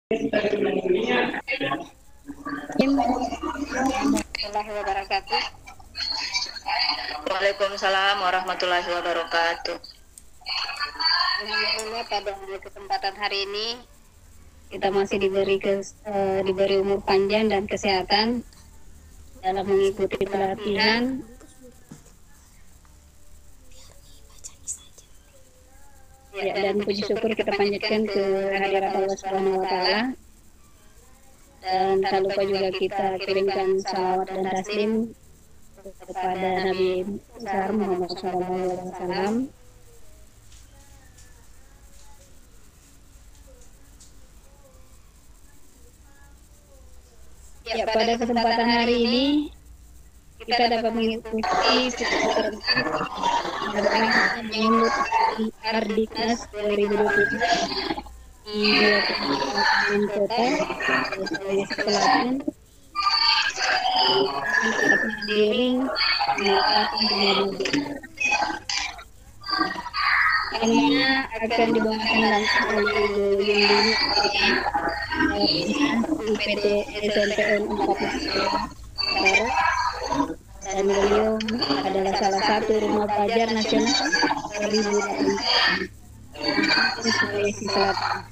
Warahmatullahi wabarakatuh. Waalaikumsalam warahmatullahi wabarakatuh. Alhamdulillah pada kesempatan hari ini kita masih diberi umur panjang dan kesehatan dalam mengikuti pelatihan dan puji syukur kita panjatkan ke hadirat Allah Subhanahu wa taala. Dan tak lupa juga kita kirimkan salawat dan taslim kepada Nabi besar Muhammad SAW. Ya, pada kesempatan hari ini kita dapat mengikuti menyambut Ardiknas 2020 di dua kabupaten kota, Sulawesi Selatan, Mandiri, Maluku, dan Manado. Semuanya akan dibawakan langsung oleh Ibu Yundini UPT SMPN 4 Utara, dan beliau adalah salah satu rumah belajar nasional 2018 di Sulawesi Selatan.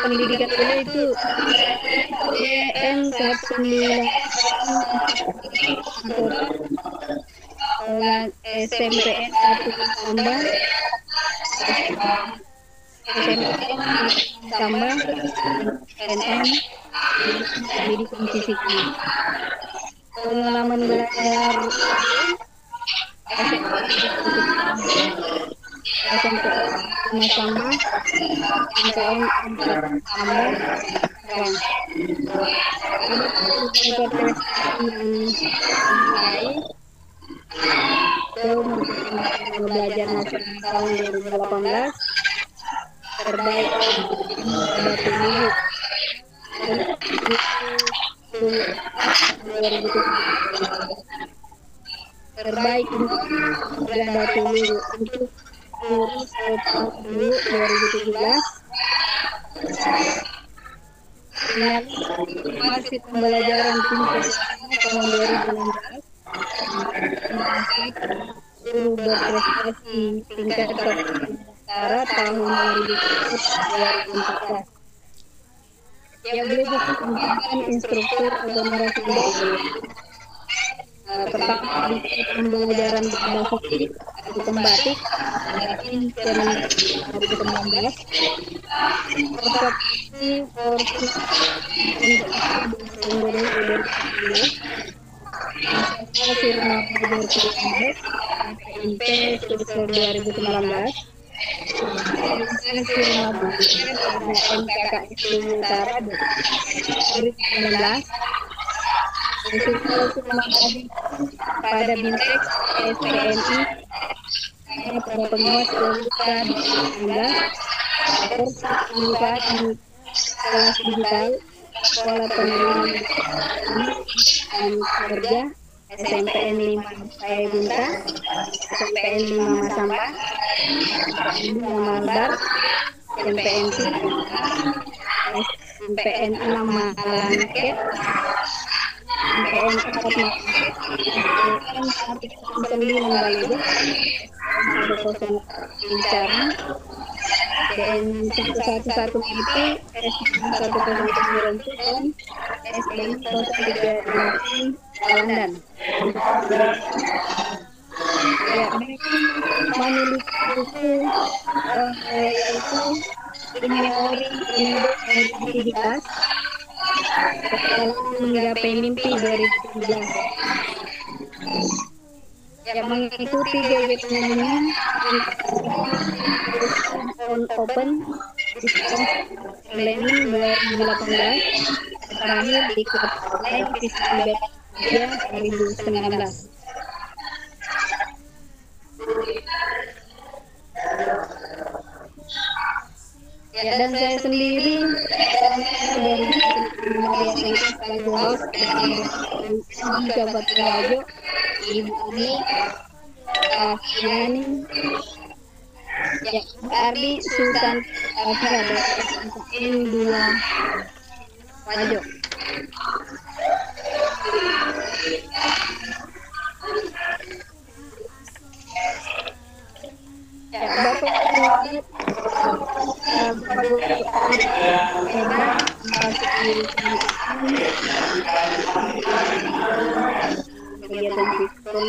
Pendidikan beliau itu SPN 19 SMPN 1 tambah SMPN tambah NM pendidikan fisiknya. Pengalaman belajar SMPN 5 tambah SMPN 4 tambah sekarang. Ada beberapa prestasi yang beliau merupakan belajar nasional tahun 2018, terbaik Batu Lugu 2017, terbaik Batu Lugu untuk kursus dulu 2017, masih pembelajaran tingkat tahun 2016, guru berprestasi tingkat Utara tahun 2014. Ya, beliau juga merupakan instruktur atau narasumber pertama di pembelajaran bahasa atau pembatik Latin Kementerian 2019, provinsi kursus Indonesia 2019, Sirna Belajar Pilihan SMP Sulsel 2019, Sirna Belajar pada MKKS Utara 2019, pada Bintek SPNI pada penguas Keluarga 2019, pembukaan di kelas digital Sekolah Penerimaan dan Kerja SMPN 5 Sayabunta, SMPN 5 Masamba, SMPN 5 Malbar, SMPN 3, SMPN 6 Malangket, SMPN 4 Malangket, SMPN 109 Balede, 101 Bicara, SDN 111 itu SDN 109 dan SDN 038 Palandan. Ya, mereka memiliki buku yaitu Memori Induk Produktivitas dalam Menggapai Mimpi 2017. Yang mengikuti kegiatannya on Open Distance Learning 2018, terakhir di klub online Fisika 2019. Ya, dan saya sendiri dari Maria Sengkang sebagai host di Kabupaten Rajo, Ibu Uni Afiani, ya Ardi Sultan Afira dan N2 Wajo. Ya, Bapak kegiatan sistem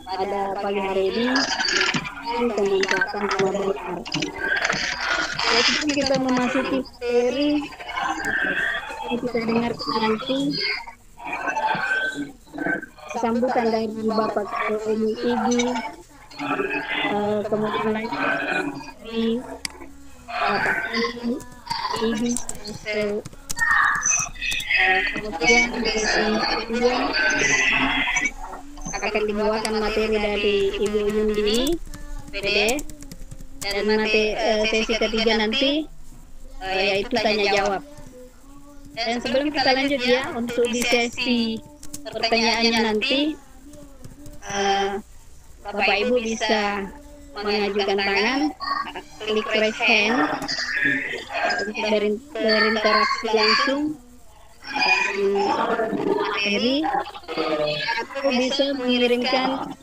pada pagi hari ini pemanfaatan rumah belajar. Sebelum kita memasuki materi yang kita dengarkan nanti sambutan dari Bapak Ketua Umum IGI, kemudian lain dari Bapak IGI, kemudian akan dibawakan materi dari Ibu Yundi PD, dan sesi ketiga nanti yaitu tanya jawab. Dan sebelum kita lanjut ya, untuk di sesi pertanyaannya nanti Bapak Ibu bisa mengajukan tangan, klik raise hand untuk berinteraksi langsung materi, atau bisa mengirimkan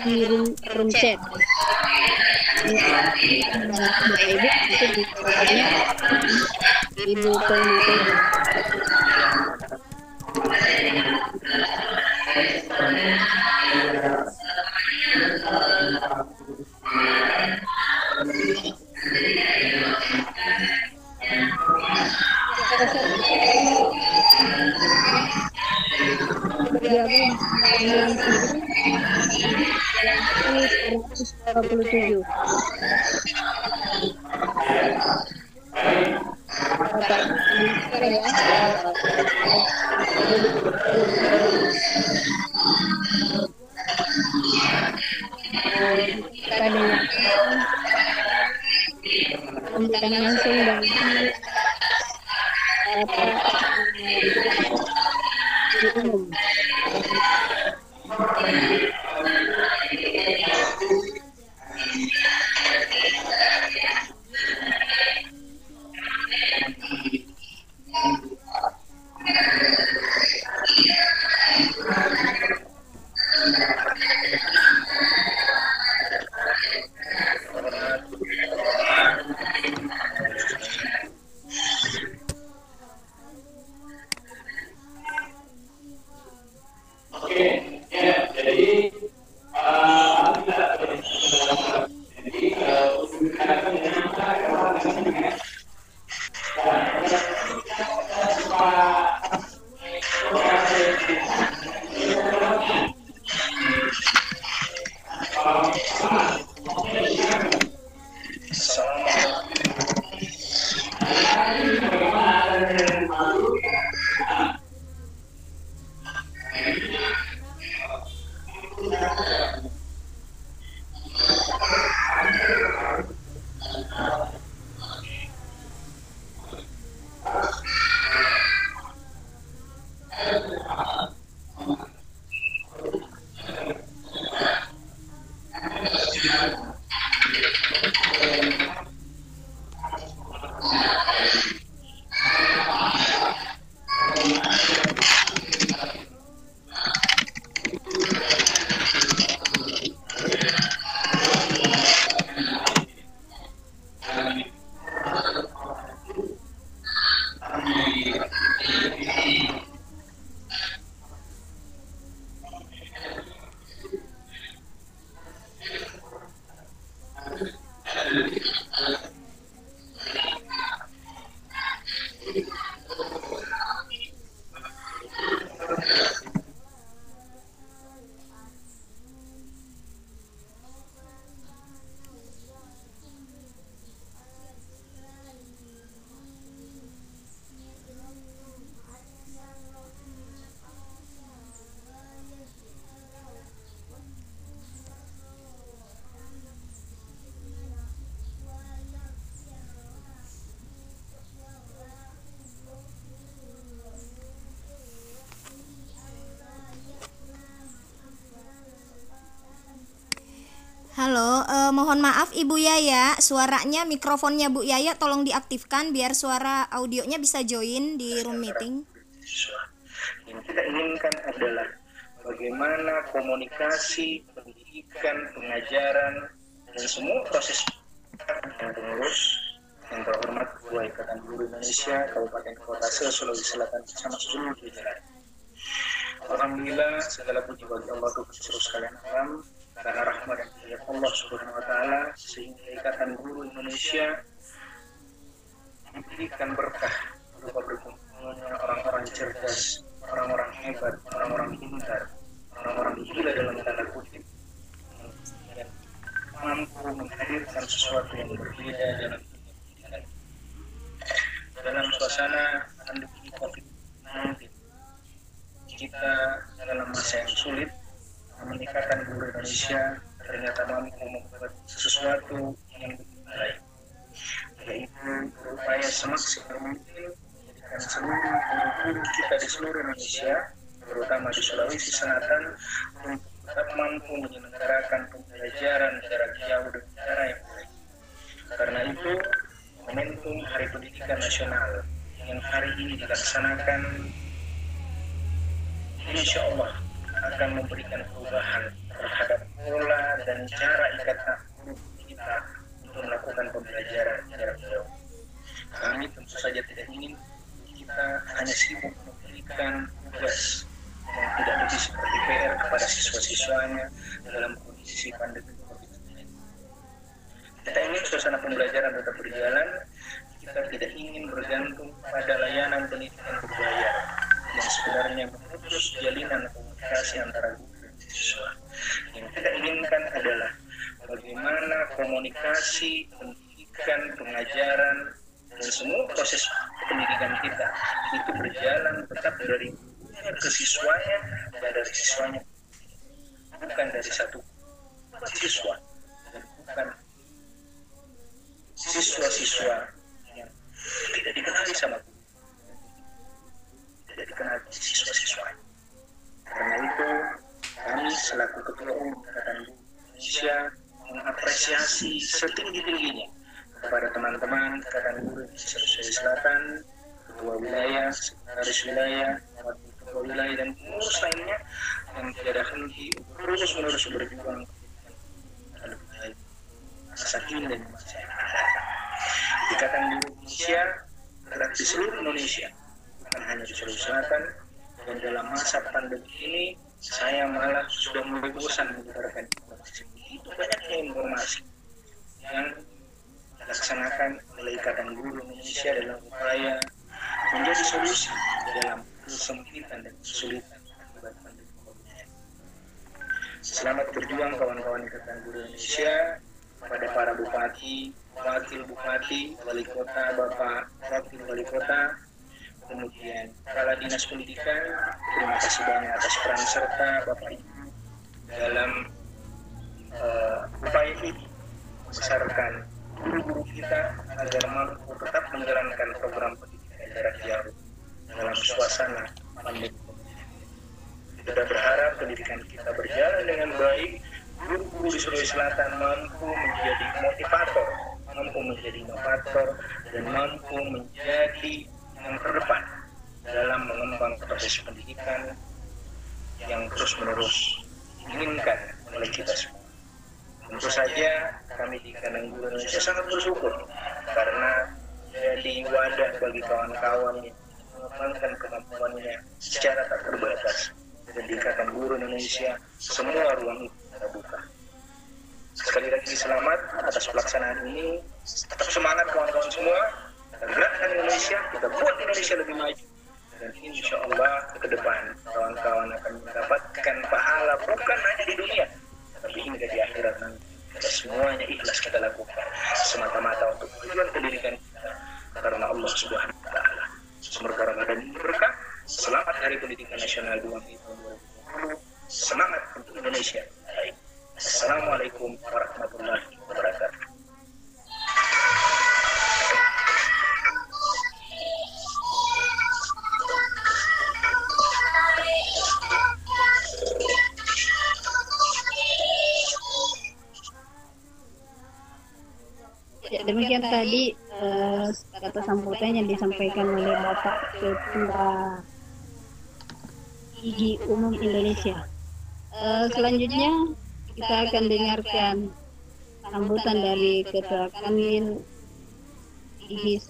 kirim room chat. Bapak Ibu itu di fotonya Ibu Ketua. Pembukaan langsung dari umum. Halo, mohon maaf Ibu Yaya, suaranya mikrofonnya Bu Yaya tolong diaktifkan biar suara audionya bisa join di room meeting. Yang kita inginkan adalah bagaimana komunikasi, pendidikan, pengajaran, dan semua proses yang pengurus yang terhormat Ketua Ikatan Guru Indonesia Kabupaten Kota Sulawesi Selatan bersama seluruh jajaran. Alhamdulillah, segala puji bagi Allah seluruh sekalian alam, karena rahmat dan hidayah Allah Subhanahu wa taala sehingga Ikatan Guru Indonesia diberikan berkah berupa berkumpulnya orang-orang cerdas, orang-orang hebat, orang-orang pintar, orang-orang gila dalam tanda kutip, yang mampu menghadirkan sesuatu yang berbeda dalam suasana pandemi COVID-19. Kita dalam masa yang sulit, Ikatan Guru Indonesia ternyata mampu membuat sesuatu yang lebih baik, yaitu berupaya semaksimal mungkin menjadikan seluruh guru kita di seluruh Indonesia, terutama di Sulawesi Selatan, untuk tetap mampu menyelenggarakan pembelajaran jarak jauh dengan cara yang baik. Karena itu, momentum Hari Pendidikan Nasional yang hari ini dilaksanakan, insya Allah akan memberikan perubahan terhadap pola dan cara ikatan guru kita untuk melakukan pembelajaran jarak jauh. Kami tentu saja tidak ingin kita hanya sibuk memberikan tugas yang tidak lebih seperti PR kepada siswa-siswanya dalam kondisi pandemi COVID-19. Kita ingin suasana pembelajaran tetap berjalan. Kita tidak ingin bergantung pada layanan pendidikan berbayar yang sebenarnya memutus jalinan komunikasi antara guru dan siswa. Yang kita inginkan adalah bagaimana komunikasi, pendidikan, pengajaran, dan semua proses pendidikan kita itu berjalan tetap dari gurunya ke siswanya dan dari siswanya, bukan dari satu siswa dan bukan siswa-siswa yang tidak dikenali sama guru, tidak dikenal siswa-siswanya. Karena itu, kami selaku Ketua Umum Ikatan Guru Indonesia mengapresiasi setinggi-tingginya kepada teman-teman Ikatan Guru Indonesia Sulawesi Selatan, Ketua Wilayah, Sekretaris Wilayah, Wakil Ketua Wilayah, dan pengurus lainnya yang tiada henti terus-menerus berjuang lebih baik masa kini dan masa yang akan datang. Ikatan Guru Indonesia bergerak di seluruh Indonesia, bukan hanya di Sulawesi Selatan. Dan dalam masa pandemi ini, saya malah sudah mulai bosan menyebarkan informasi. Itu banyaknya informasi yang dilaksanakan oleh Ikatan Guru Indonesia dalam upaya menjadi solusi dalam kesempitan dan kesulitan akibat pandemi COVID-19. Selamat berjuang kawan-kawan Ikatan Guru Indonesia, kepada para bupati, wakil bupati, wali kota, bapak wakil wali kota, kemudian kepala dinas pendidikan, terima kasih banyak atas peran serta Bapak Ibu dalam upaya ini membesarkan guru-guru kita agar mampu tetap menjalankan program pendidikan jarak jauh dalam suasana pandemi. Kita berharap pendidikan kita berjalan dengan baik, guru-guru di Sulawesi Selatan mampu menjadi motivator, mampu menjadi inovator, dan mampu menjadi yang terdepan dalam mengembang proses pendidikan yang terus-menerus diinginkan oleh kita semua. Tentu saja kami di Ikatan Guru Indonesia sangat bersyukur karena jadi wadah bagi kawan-kawan yang mengembangkan kemampuannya secara tak terbatas. Dan di Ikatan Guru Indonesia semua ruang itu terbuka. Sekali lagi selamat atas pelaksanaan ini. Tetap semangat kawan-kawan semua. Gerakan Indonesia, kita buat Indonesia lebih maju, dan insya Allah ke depan kawan-kawan akan mendapatkan pahala bukan hanya di dunia tapi hingga di akhirat nanti. Kita semuanya ikhlas kita lakukan semata-mata untuk tujuan pendidikan kita karena Allah Subhanahu wa taala. Semoga Ramadan ini berkah. Selamat Hari Pendidikan Nasional 2 Mei 2020. Semangat untuk Indonesia. Baik. Assalamualaikum warahmatullahi wabarakatuh. Ya, demikian tadi kata sambutan yang disampaikan oleh Bapak Ketua Gigi Umum Indonesia. Selanjutnya kita akan dengarkan sambutan dari Ketua Kanwil Gigi.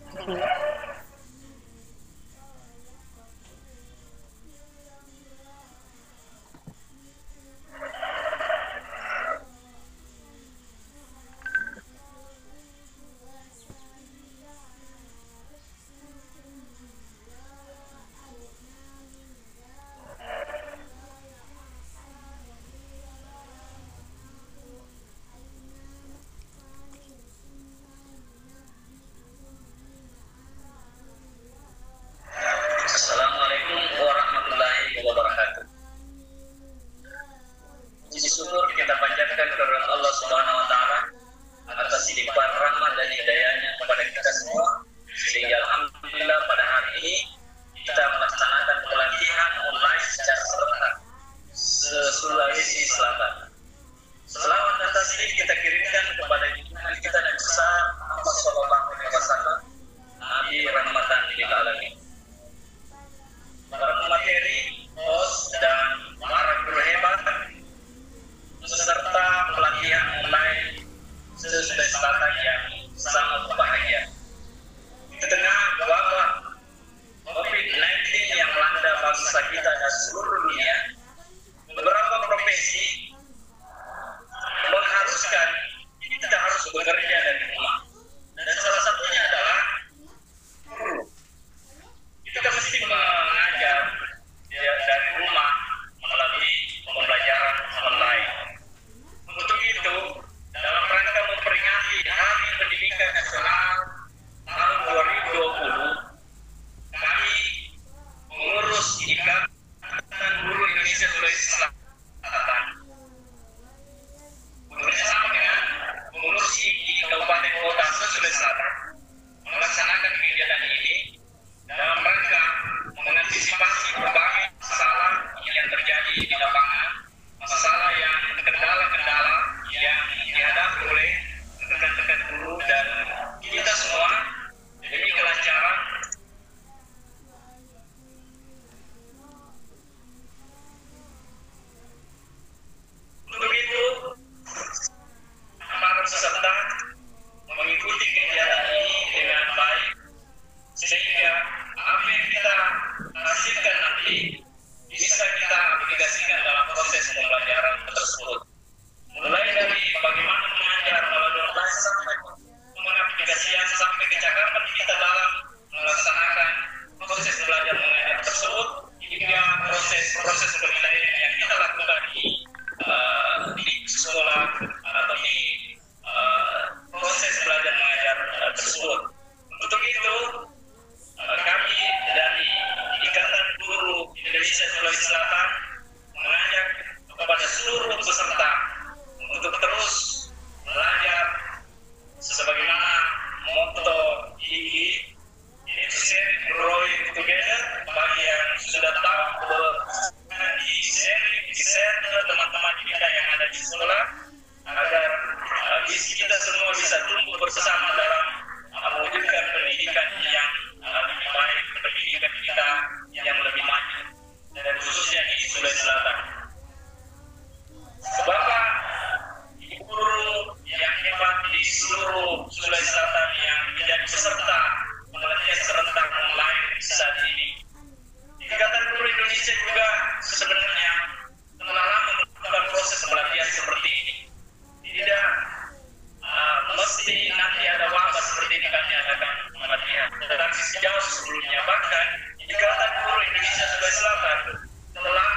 Assalamualaikum warahmatullahi wabarakatuh. Puji syukur kita panjatkan kehadirat Allah Subhanahu wa taala atas limpahan rahmat dan hidayahnya kepada kita semua. Sehingga alhamdulillah pada hari ini kita melaksanakan pelatihan online secara serentak se-Sulawesi Selatan. Selawat dan taslim kita kirimkan kepada junjungan kita Nabi besar Muhammad sallallahu alaihi wasallam, Nabi rahmatan lil alamin. Para pemateri, host, dan para guru hebat peserta pelatihan online se-Sulawesi Selatan yang sangat berbahagia. Di tengah wabah COVID-19 yang melanda bangsa kita dan seluruh dunia, beberapa profesi mengharuskan kita harus bekerja dari rumah. Dan salah satunya adalah guru. Kita mesti mengajar dari rumah melalui pembelajaran online. Untuk itu, dalam rangka memperingati Hari Pendidikan Nasional tahun 2020, kami pengurus Ikatan Guru Indonesia Sulawesi Selatan bekerjasama dengan pengurus IKI Kabupaten Kota Sulawesi Selatan melaksanakan kegiatan ini dalam rangka mengantisipasi berbagai masalah yang terjadi di lapangan, masalah yang kendala-kendala yang dihadapi oleh rekan-rekan guru dan kita semua demi kelancaran untuk itu para peserta mengikuti kegiatan ini dengan baik sehingga apa yang kita hasilkan nanti bisa kita aplikasikan dalam proses pembelajaran tersebut. Mulai dari bagaimana mengajar melalui online sampai pengaplikasian sampai kecakapan kita dalam melaksanakan proses belajar mengajar tersebut hingga proses penilaian yang kita lakukan di sekolah atau di proses belajar mengajar tersebut. Untuk itu kami dari Ikatan Guru Indonesia Sulawesi Selatan mengajak kepada seluruh peserta untuk terus belajar sebagaimana motto IGI, yaitu sharing, growing together. Bagi yang sudah tahu bahwa di share ke teman-teman kita yang ada di sekolah agar kita semua bisa tumbuh bersama dalam mewujudkan pendidikan yang lebih baik, pendidikan kita yang lebih maju, dan khususnya di Sulawesi Selatan. Bapak, Ibu guru yang hebat di seluruh Sulawesi Selatan yang menjadi peserta pelatihan serentak online saat ini. Ikatan Guru Indonesia juga sebenarnya telah lama melakukan proses pelatihan seperti ini. Tidak mesti nanti ada wabah seperti ini kami adakan pelatihan, tetapi sejauh sebelumnya bahkan Ikatan Guru Indonesia Sulawesi Selatan telah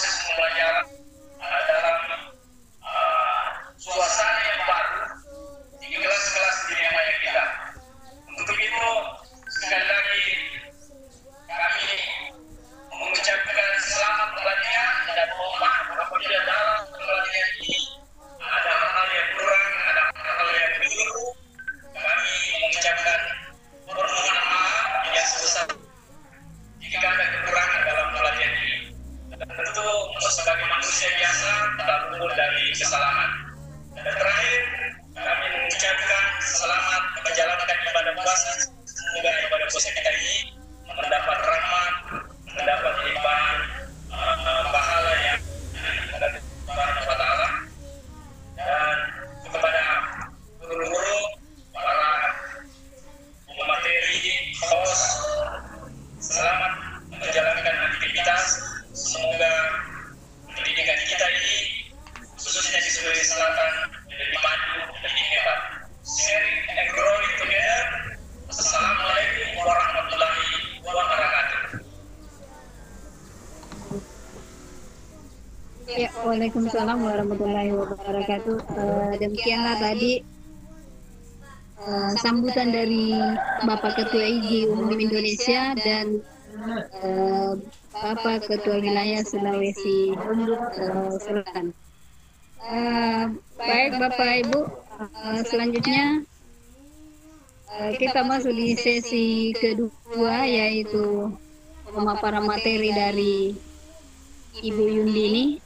proses pembelajaran dalam suasana yang baru di kelas-kelas dunia maya kita. Untuk itu, sekali lagi kami mengucapkan selamat pelatihan dan mohon maaf apabila dalam pelatihan ini ada hal-hal yang kurang, ada hal-hal yang keliru. Kami mengucapkan permohonan maaf yang sebesar jika ada kekurangan dalam pelatihan ini. Dan tentu sebagai manusia biasa tak luput dari kesalahan. Dan terakhir, kami mengucapkan selamat menjalankan ibadah puasa. Semoga ibadah puasa kita ini mendapat rahmat, mendapat limpahan pahala yang dari Tuhan Ta'ala. Dan kepada guru-guru, para pemateri, host, selamat menjalankan aktivitas. Semoga pendidikan kita ini, khususnya di Sulawesi Selatan, lebih maju, lebih hebat. Sharing and growing together. Assalamualaikum warahmatullahi wabarakatuh. Ya, Waalaikumsalam warahmatullahi wabarakatuh. Demikianlah tadi sambutan dari Bapak Ketua IGI Umum Indonesia dan Bapak Ketua Wilayah Sulawesi Selatan. Baik Bapak Ibu, selanjutnya kita masuk di sesi kedua, yaitu pemaparan materi dari Ibu Yundini.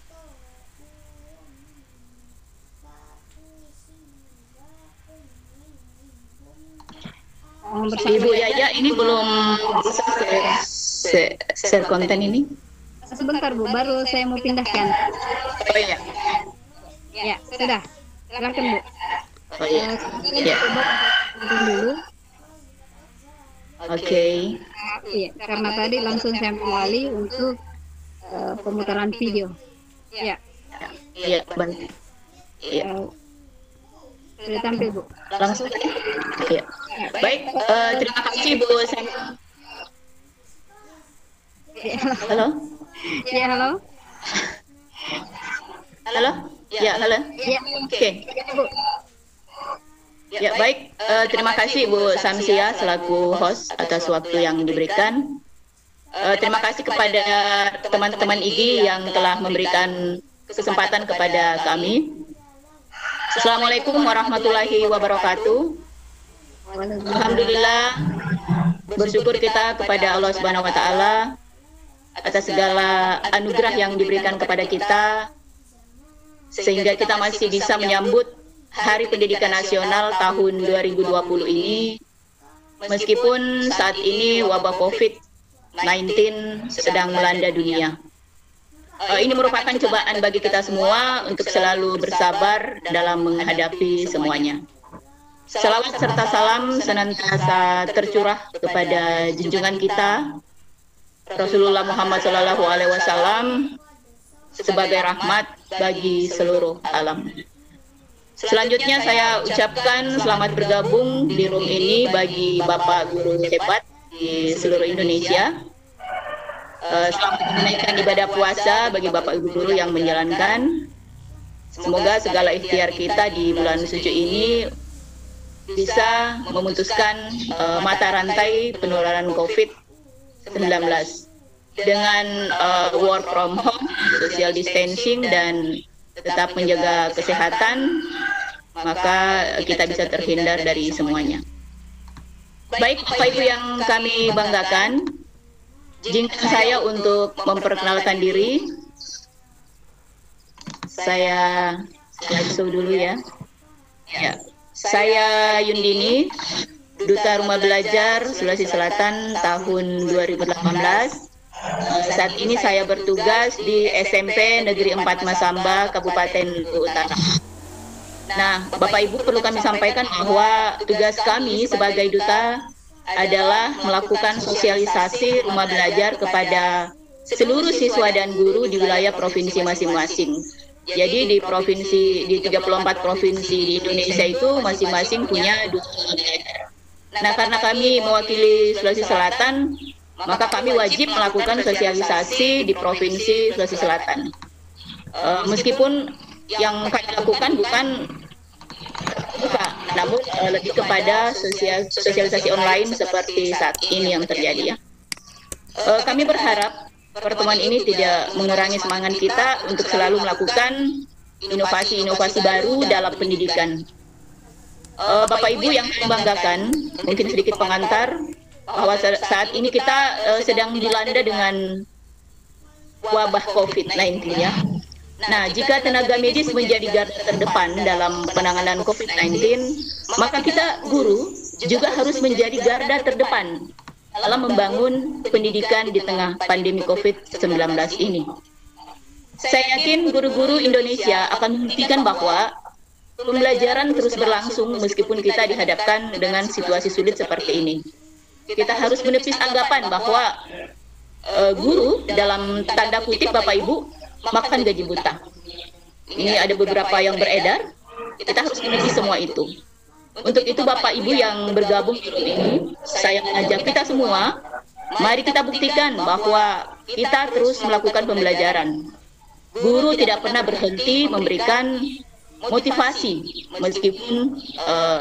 Ibu Yaya ini belum bisa share konten ini. Sebentar Bu, baru saya mau pindahkan. Oh iya. Ya, sudah. Silakan Bu. Oh iya. Ya. Dulu. Oke. Iya, karena tadi langsung saya mengawali untuk pemutaran video. Ya. Iya, benar. Iya. Sudah tampil Bu. Langsung. Iya. Baik, terima kasih Bu Sam. Halo? Ya, halo. Halo? Ya, halo. Ya, Oke. Bu. Ya, baik. Terima kasih Bu Samsia selaku host atas waktu yang diberikan. Terima kasih kepada teman-teman IGI yang telah memberikan kesempatan kepada kami. Assalamualaikum warahmatullahi wabarakatuh. Alhamdulillah, bersyukur kita kepada Allah Subhanahu wa Ta'ala atas segala anugerah yang diberikan kepada kita, sehingga kita masih bisa menyambut Hari Pendidikan Nasional tahun 2020 ini, meskipun saat ini wabah COVID-19 sedang melanda dunia. Ini merupakan cobaan bagi kita semua untuk selalu bersabar dalam menghadapi semuanya. Salawat serta salam senantiasa tercurah kepada junjungan kita Rasulullah Muhammad SAW sebagai rahmat bagi seluruh alam. Selanjutnya saya ucapkan selamat bergabung di room ini bagi Bapak Guru hebat di seluruh Indonesia. Selamat menunaikan ibadah puasa bagi Bapak Ibu Guru yang menjalankan. Semoga segala ikhtiar kita di bulan suci ini bisa memutuskan mata rantai penularan COVID-19 dengan work from home, social distancing, dan tetap menjaga kesehatan, maka kita bisa terhindar dari semuanya. Baik Bapak Ibu yang kami banggakan, izinkan saya untuk memperkenalkan diri. Saya dulu ya. Saya Yundini, Duta Rumah Belajar Sulawesi Selatan tahun 2018. Saat ini saya bertugas di SMP Negeri 4 Masamba, Kabupaten Utara. Nah, Bapak Ibu, perlu kami sampaikan bahwa tugas kami sebagai duta adalah melakukan sosialisasi rumah belajar kepada seluruh siswa dan guru di wilayah provinsi masing-masing. Jadi di 34 provinsi di Indonesia itu masing-masing punya duta rumah belajar. Nah, karena kami mewakili Sulawesi Selatan, maka kami wajib melakukan sosialisasi di Provinsi Sulawesi Selatan. Meskipun yang kami lakukan bukan buka, namun lebih kepada sosialisasi online seperti saat ini yang terjadi ya. Kami berharap pertemuan ini tidak mengurangi semangat kita untuk selalu melakukan inovasi-inovasi baru dalam pendidikan. Bapak Ibu yang membanggakan, mungkin sedikit pengantar bahwa saat ini kita sedang dilanda dengan wabah COVID-19 ya. Nah, jika tenaga medis menjadi garda terdepan dalam penanganan COVID-19, maka kita guru juga harus menjadi garda terdepan dalam membangun pendidikan di tengah pandemi COVID-19 ini. Saya yakin guru-guru Indonesia akan membuktikan bahwa pembelajaran terus berlangsung meskipun kita dihadapkan dengan situasi sulit seperti ini. Kita harus menepis anggapan bahwa guru dalam tanda kutip Bapak Ibu makan gaji buta. Ini ada beberapa yang beredar, kita harus menepis semua itu. Untuk itu Bapak Ibu yang bergabung di room ini, saya mengajak kita semua, mari kita buktikan bahwa kita terus melakukan pembelajaran. Guru tidak pernah berhenti memberikan motivasi meskipun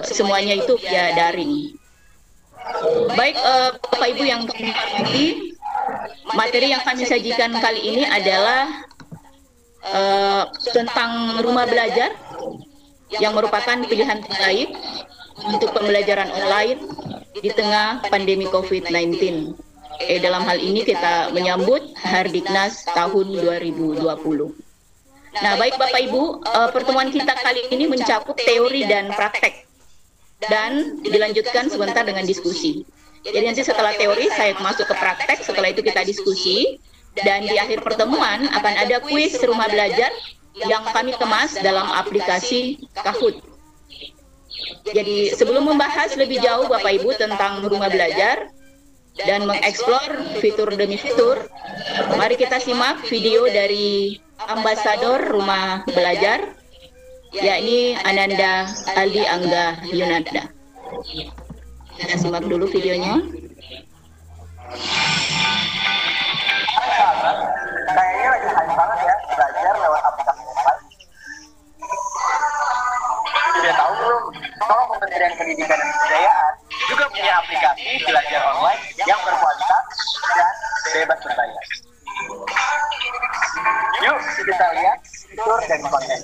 semuanya itu via daring. Baik Bapak Ibu yang kami hormati, materi yang kami sajikan kali ini adalah tentang rumah belajar yang merupakan pilihan terbaik untuk pembelajaran online di tengah pandemi COVID-19. Dalam hal ini kita menyambut Hardiknas tahun 2020. Nah, baik Bapak Ibu, pertemuan kita kali ini mencakup teori dan praktek dan dilanjutkan sebentar dengan diskusi. Jadi nanti setelah teori saya masuk ke praktek, setelah itu kita diskusi, dan di akhir pertemuan akan ada kuis rumah belajar yang kami kemas dalam aplikasi Kahoot. Jadi sebelum membahas lebih jauh Bapak Ibu tentang rumah belajar dan mengeksplor fitur demi fitur, mari kita simak video dari Ambasador Rumah Belajar, yakni Ananda Aldi Angga Yunanda. Kita simak dulu videonya. Kayaknya lagi hype banget ya belajar lewat aplikasi online. Sudah tahu belum? Kalau Kementerian Pendidikan dan Kebudayaan juga punya aplikasi belajar online yang berkualitas dan bebas berbayar. Yuk kita lihat fitur dan konten.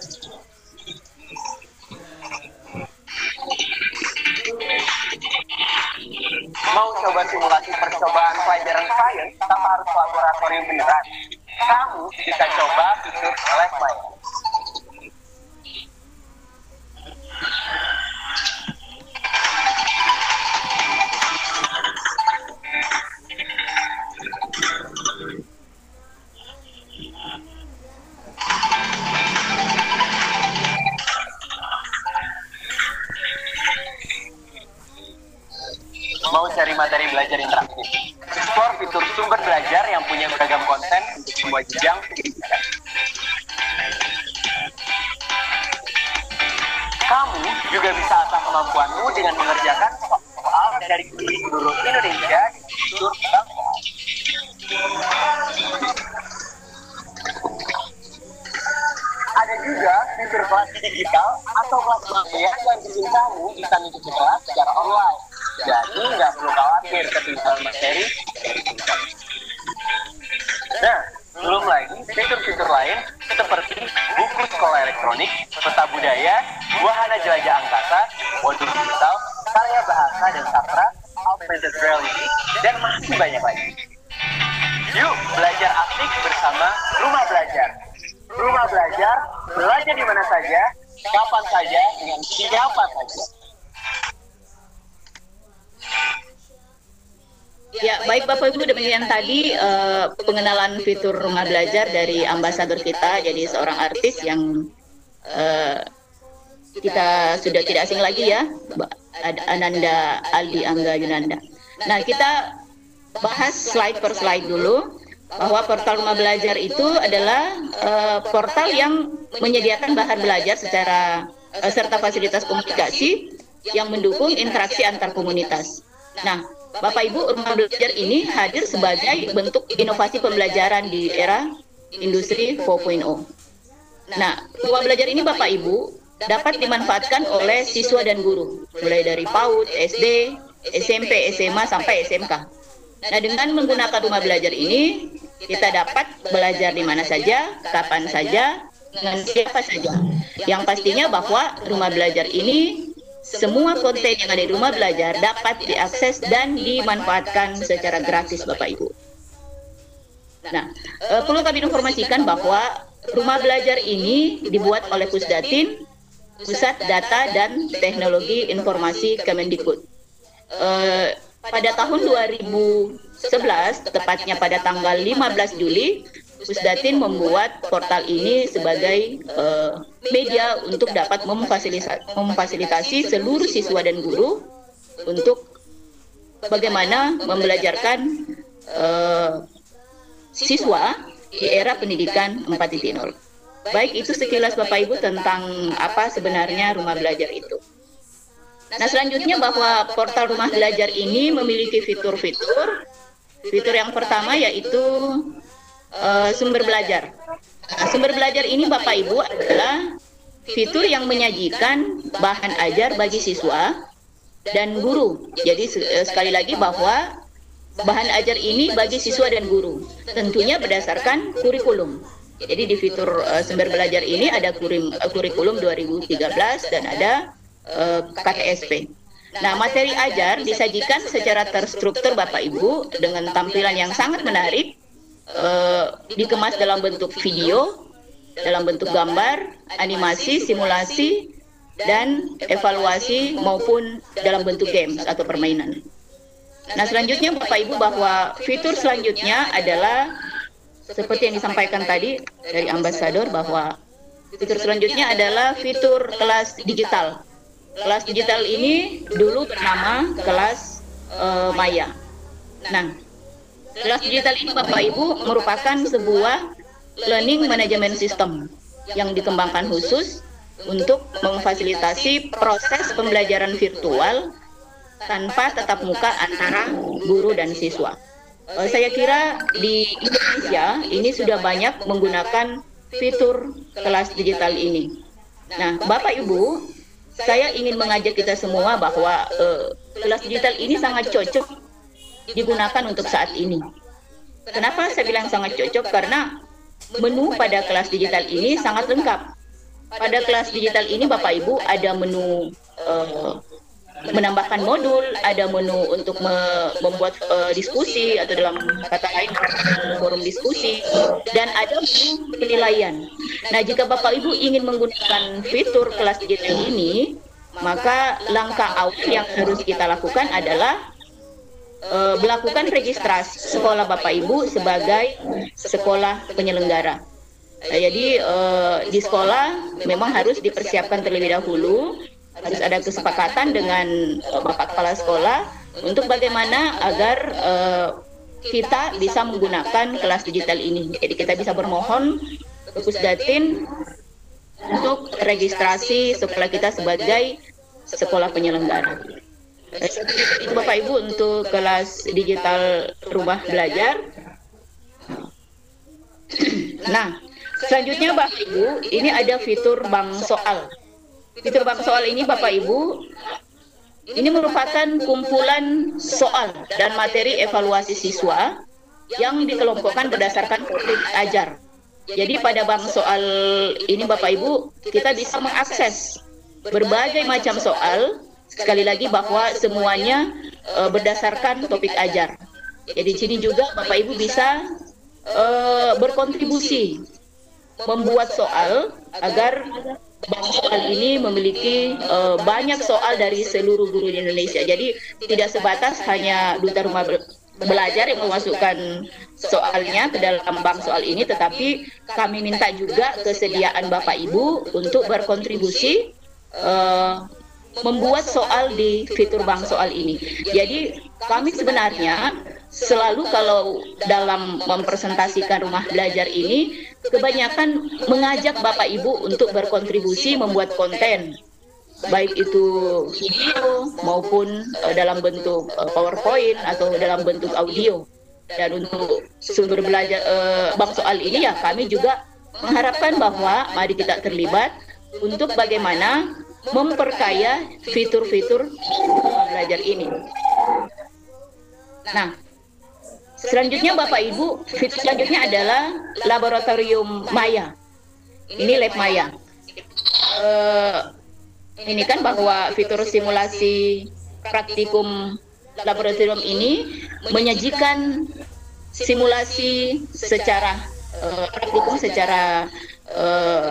Mau coba simulasi percobaan pelajaran sains tanpa harus laboratorium beneran? Kamu bisa coba fitur LabMaya. Mau cari materi belajar interaktif? Explore fitur sumber belajar yang punya beragam konten untuk semua jenjang pendidikan. Kamu juga bisa asah kemampuanmu dengan mengerjakan soal dari guru Indonesia di fitur Bangsa. Ada juga fitur kelas digital atau kelas maya yang bikin kamu bisa mengikuti kelas secara online. Jadi nggak perlu khawatir ketinggalan materi. Nah, belum lagi fitur-fitur lain seperti buku sekolah elektronik, peta budaya, wahana jelajah angkasa, modul digital, karya bahasa dan sastra, augmented reality, dan masih banyak lagi. Yuk belajar asik bersama Rumah Belajar. Rumah Belajar, belajar di mana saja, kapan saja, dengan siapa saja. Ya, baik Bapak Ibu, demikian tadi pengenalan fitur rumah belajar dari ambasador kita, jadi seorang artis yang kita sudah tidak asing lagi ya, Ananda Aldi Angga Yunanda. Nah, kita bahas slide per slide dulu, bahwa portal rumah belajar itu adalah portal yang menyediakan bahan belajar serta fasilitas komunikasi yang mendukung interaksi antar komunitas. Nah, Bapak Ibu, rumah belajar ini hadir sebagai bentuk inovasi pembelajaran di era industri 4.0. Nah, rumah belajar ini Bapak Ibu dapat dimanfaatkan oleh siswa dan guru, mulai dari PAUD, SD, SMP, SMA, sampai SMK. Nah, dengan menggunakan rumah belajar ini, kita dapat belajar di mana saja, kapan saja, dengan siapa saja. Yang pastinya bahwa rumah belajar ini, semua konten yang ada di rumah belajar dapat diakses dan dimanfaatkan secara gratis, Bapak Ibu. Nah, perlu kami informasikan bahwa rumah belajar ini dibuat oleh Pusdatin, Pusat Data dan Teknologi Informasi Kemendikbud. Pada tahun 2011, tepatnya pada tanggal 15 Juli, Pusdatin membuat portal ini sebagai media untuk dapat memfasilitasi seluruh siswa dan guru untuk bagaimana membelajarkan siswa di era pendidikan 4.0. Baik, itu sekilas Bapak Ibu tentang apa sebenarnya rumah belajar itu. Nah, selanjutnya bahwa portal rumah belajar ini memiliki fitur-fitur. Fitur yang pertama yaitu sumber belajar. Nah, sumber belajar ini Bapak Ibu adalah fitur yang menyajikan bahan ajar bagi siswa dan guru. Jadi sekali lagi bahwa bahan ajar ini bagi siswa dan guru, tentunya berdasarkan kurikulum. Jadi di fitur sumber belajar ini ada kurikulum 2013 dan ada KTSP. Nah, materi ajar disajikan secara terstruktur Bapak Ibu dengan tampilan yang sangat menarik, dikemas dalam bentuk video, dalam bentuk gambar, animasi, simulasi, dan evaluasi maupun dalam bentuk games atau permainan. Nah, selanjutnya Bapak Ibu bahwa fitur selanjutnya adalah seperti yang disampaikan tadi dari ambasador bahwa fitur selanjutnya adalah fitur kelas digital. Kelas digital ini dulu bernama kelas Maya. Nah, kelas digital ini Bapak Ibu merupakan sebuah learning management system yang dikembangkan khusus untuk memfasilitasi proses pembelajaran virtual tanpa tatap muka antara guru dan siswa. Saya kira di Indonesia ini sudah banyak menggunakan fitur kelas digital ini. Nah, Bapak Ibu, saya ingin mengajak kita semua bahwa kelas digital ini sangat cocok digunakan untuk saat ini. Kenapa saya bilang sangat cocok? Karena menu pada kelas digital ini sangat lengkap. Pada kelas digital ini Bapak Ibu ada menu menambahkan modul, ada menu untuk membuat diskusi atau dalam kata lain forum diskusi, dan ada menu penilaian. Nah, jika Bapak Ibu ingin menggunakan fitur kelas digital ini, maka langkah awal yang harus kita lakukan adalah melakukan registrasi sekolah Bapak Ibu sebagai sekolah penyelenggara. Jadi di sekolah memang harus dipersiapkan terlebih dahulu, harus ada kesepakatan dengan Bapak Kepala Sekolah untuk bagaimana agar kita bisa menggunakan kelas digital ini. Jadi kita bisa bermohon ke Pusdatin untuk registrasi sekolah kita sebagai sekolah penyelenggara. Itu Bapak Ibu untuk kelas digital rumah belajar. Nah, selanjutnya Bapak Ibu, ini ada fitur bank soal. Fitur bank soal ini Bapak Ibu, ini merupakan kumpulan soal dan materi evaluasi siswa yang dikelompokkan berdasarkan topik ajar. Jadi pada bank soal ini Bapak Ibu, kita bisa mengakses berbagai macam soal, sekali lagi bahwa semuanya berdasarkan topik ajar. Jadi di sini juga Bapak Ibu bisa berkontribusi membuat soal agar bank soal ini memiliki banyak soal dari seluruh guru di Indonesia. Jadi tidak sebatas hanya duta rumah belajar yang memasukkan soalnya ke dalam bank soal ini, tetapi kami minta juga kesediaan Bapak Ibu untuk berkontribusi membuat soal di fitur bank soal ini. Jadi kami sebenarnya selalu kalau dalam mempresentasikan rumah belajar ini kebanyakan mengajak Bapak Ibu untuk berkontribusi membuat konten baik itu video maupun dalam bentuk PowerPoint atau dalam bentuk audio. Dan untuk sumber belajar Bang Soal ini ya kami juga mengharapkan bahwa mari kita terlibat untuk bagaimana memperkaya fitur-fitur belajar ini. Nah, selanjutnya Bapak Ibu, fitur selanjutnya adalah laboratorium Maya. Ini lab Maya. Ini kan bahwa fitur simulasi praktikum laboratorium ini menyajikan simulasi secara praktikum secara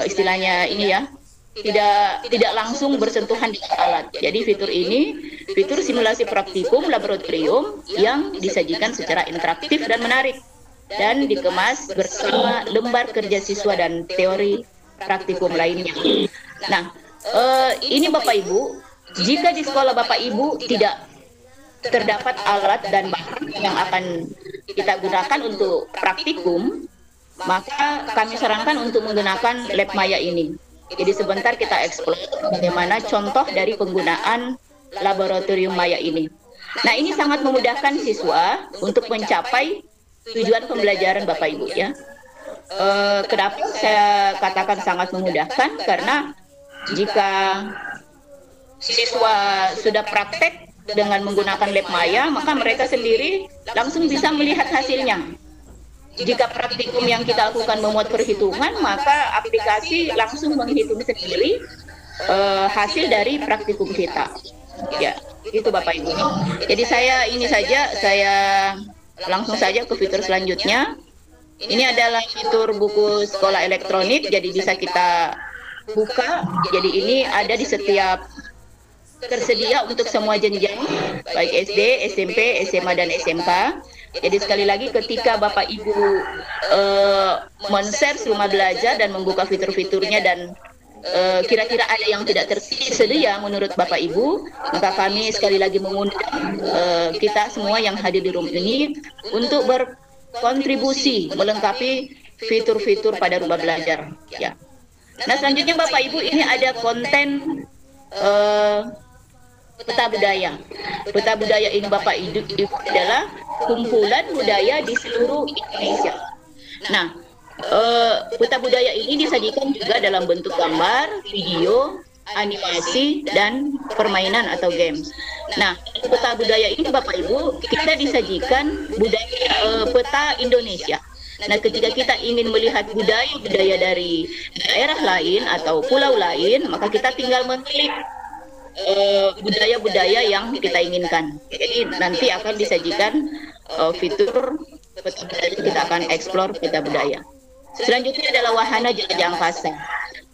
istilahnya ini ya tidak langsung bersentuhan dengan alat. Jadi fitur ini fitur simulasi praktikum laboratorium yang disajikan secara interaktif dan menarik dan dikemas bersama lembar kerja siswa dan teori praktikum lainnya. Nah, ini Bapak Ibu, jika di sekolah Bapak Ibu tidak terdapat alat dan bahan yang akan kita gunakan untuk praktikum, maka kami sarankan untuk menggunakan lab Maya ini. Jadi sebentar kita eksplor bagaimana contoh dari penggunaan laboratorium Maya ini. Nah, ini sangat memudahkan siswa untuk mencapai tujuan pembelajaran Bapak Ibu ya. Kenapa saya katakan sangat memudahkan? Karena jika siswa sudah praktek dengan menggunakan lab Maya, maka mereka sendiri langsung bisa melihat hasilnya. Jika praktikum yang kita lakukan memuat perhitungan, maka aplikasi langsung menghitung sendiri hasil dari praktikum kita. Ya, itu Bapak Ibu. Jadi saya langsung saja ke fitur selanjutnya. Ini adalah fitur buku sekolah elektronik, jadi bisa kita buka. Jadi ini ada di setiap tersedia untuk semua jenjang, baik SD, SMP, SMA, dan SMK. Jadi sekali lagi ketika Bapak Ibu men-share rumah belajar dan membuka fitur-fiturnya dan kira-kira ada yang tidak tersedia menurut Bapak Ibu, maka kami sekali lagi mengundang kita semua yang hadir di room ini untuk berkontribusi melengkapi fitur-fitur pada rumah belajar. Ya. Nah, selanjutnya Bapak Ibu, ini ada konten peta budaya. Peta budaya ini Bapak Ibu adalah kumpulan budaya di seluruh Indonesia. Nah, peta budaya ini disajikan juga dalam bentuk gambar, video, animasi, dan permainan atau games. Nah, peta budaya ini Bapak Ibu kita disajikan budaya peta Indonesia. Nah, ketika kita ingin melihat budaya-budaya dari daerah lain atau pulau lain, maka kita tinggal mengklik budaya-budaya yang kita inginkan. Jadi nanti akan disajikan fitur peta budaya, kita akan eksplor peta budaya. Selanjutnya adalah wahana jelajah angkasa.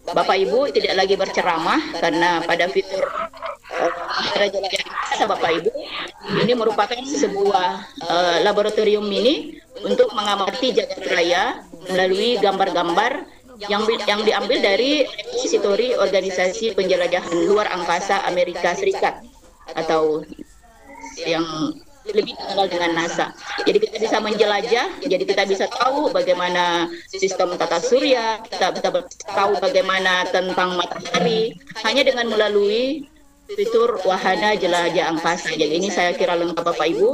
Bapak Ibu tidak lagi berceramah karena pada fitur wahana jelajah angkasa Bapak Ibu ini merupakan sebuah laboratorium mini untuk mengamati jagat raya melalui gambar-gambar yang diambil dari repositori Organisasi Penjelajahan Luar Angkasa Amerika Serikat atau yang lebih dikenal dengan NASA. Jadi kita bisa menjelajah, jadi kita bisa tahu bagaimana sistem tata surya, kita bisa tahu bagaimana tentang matahari hanya dengan melalui fitur wahana jelajah angkasa. Jadi ini saya kira lengkap Bapak Ibu.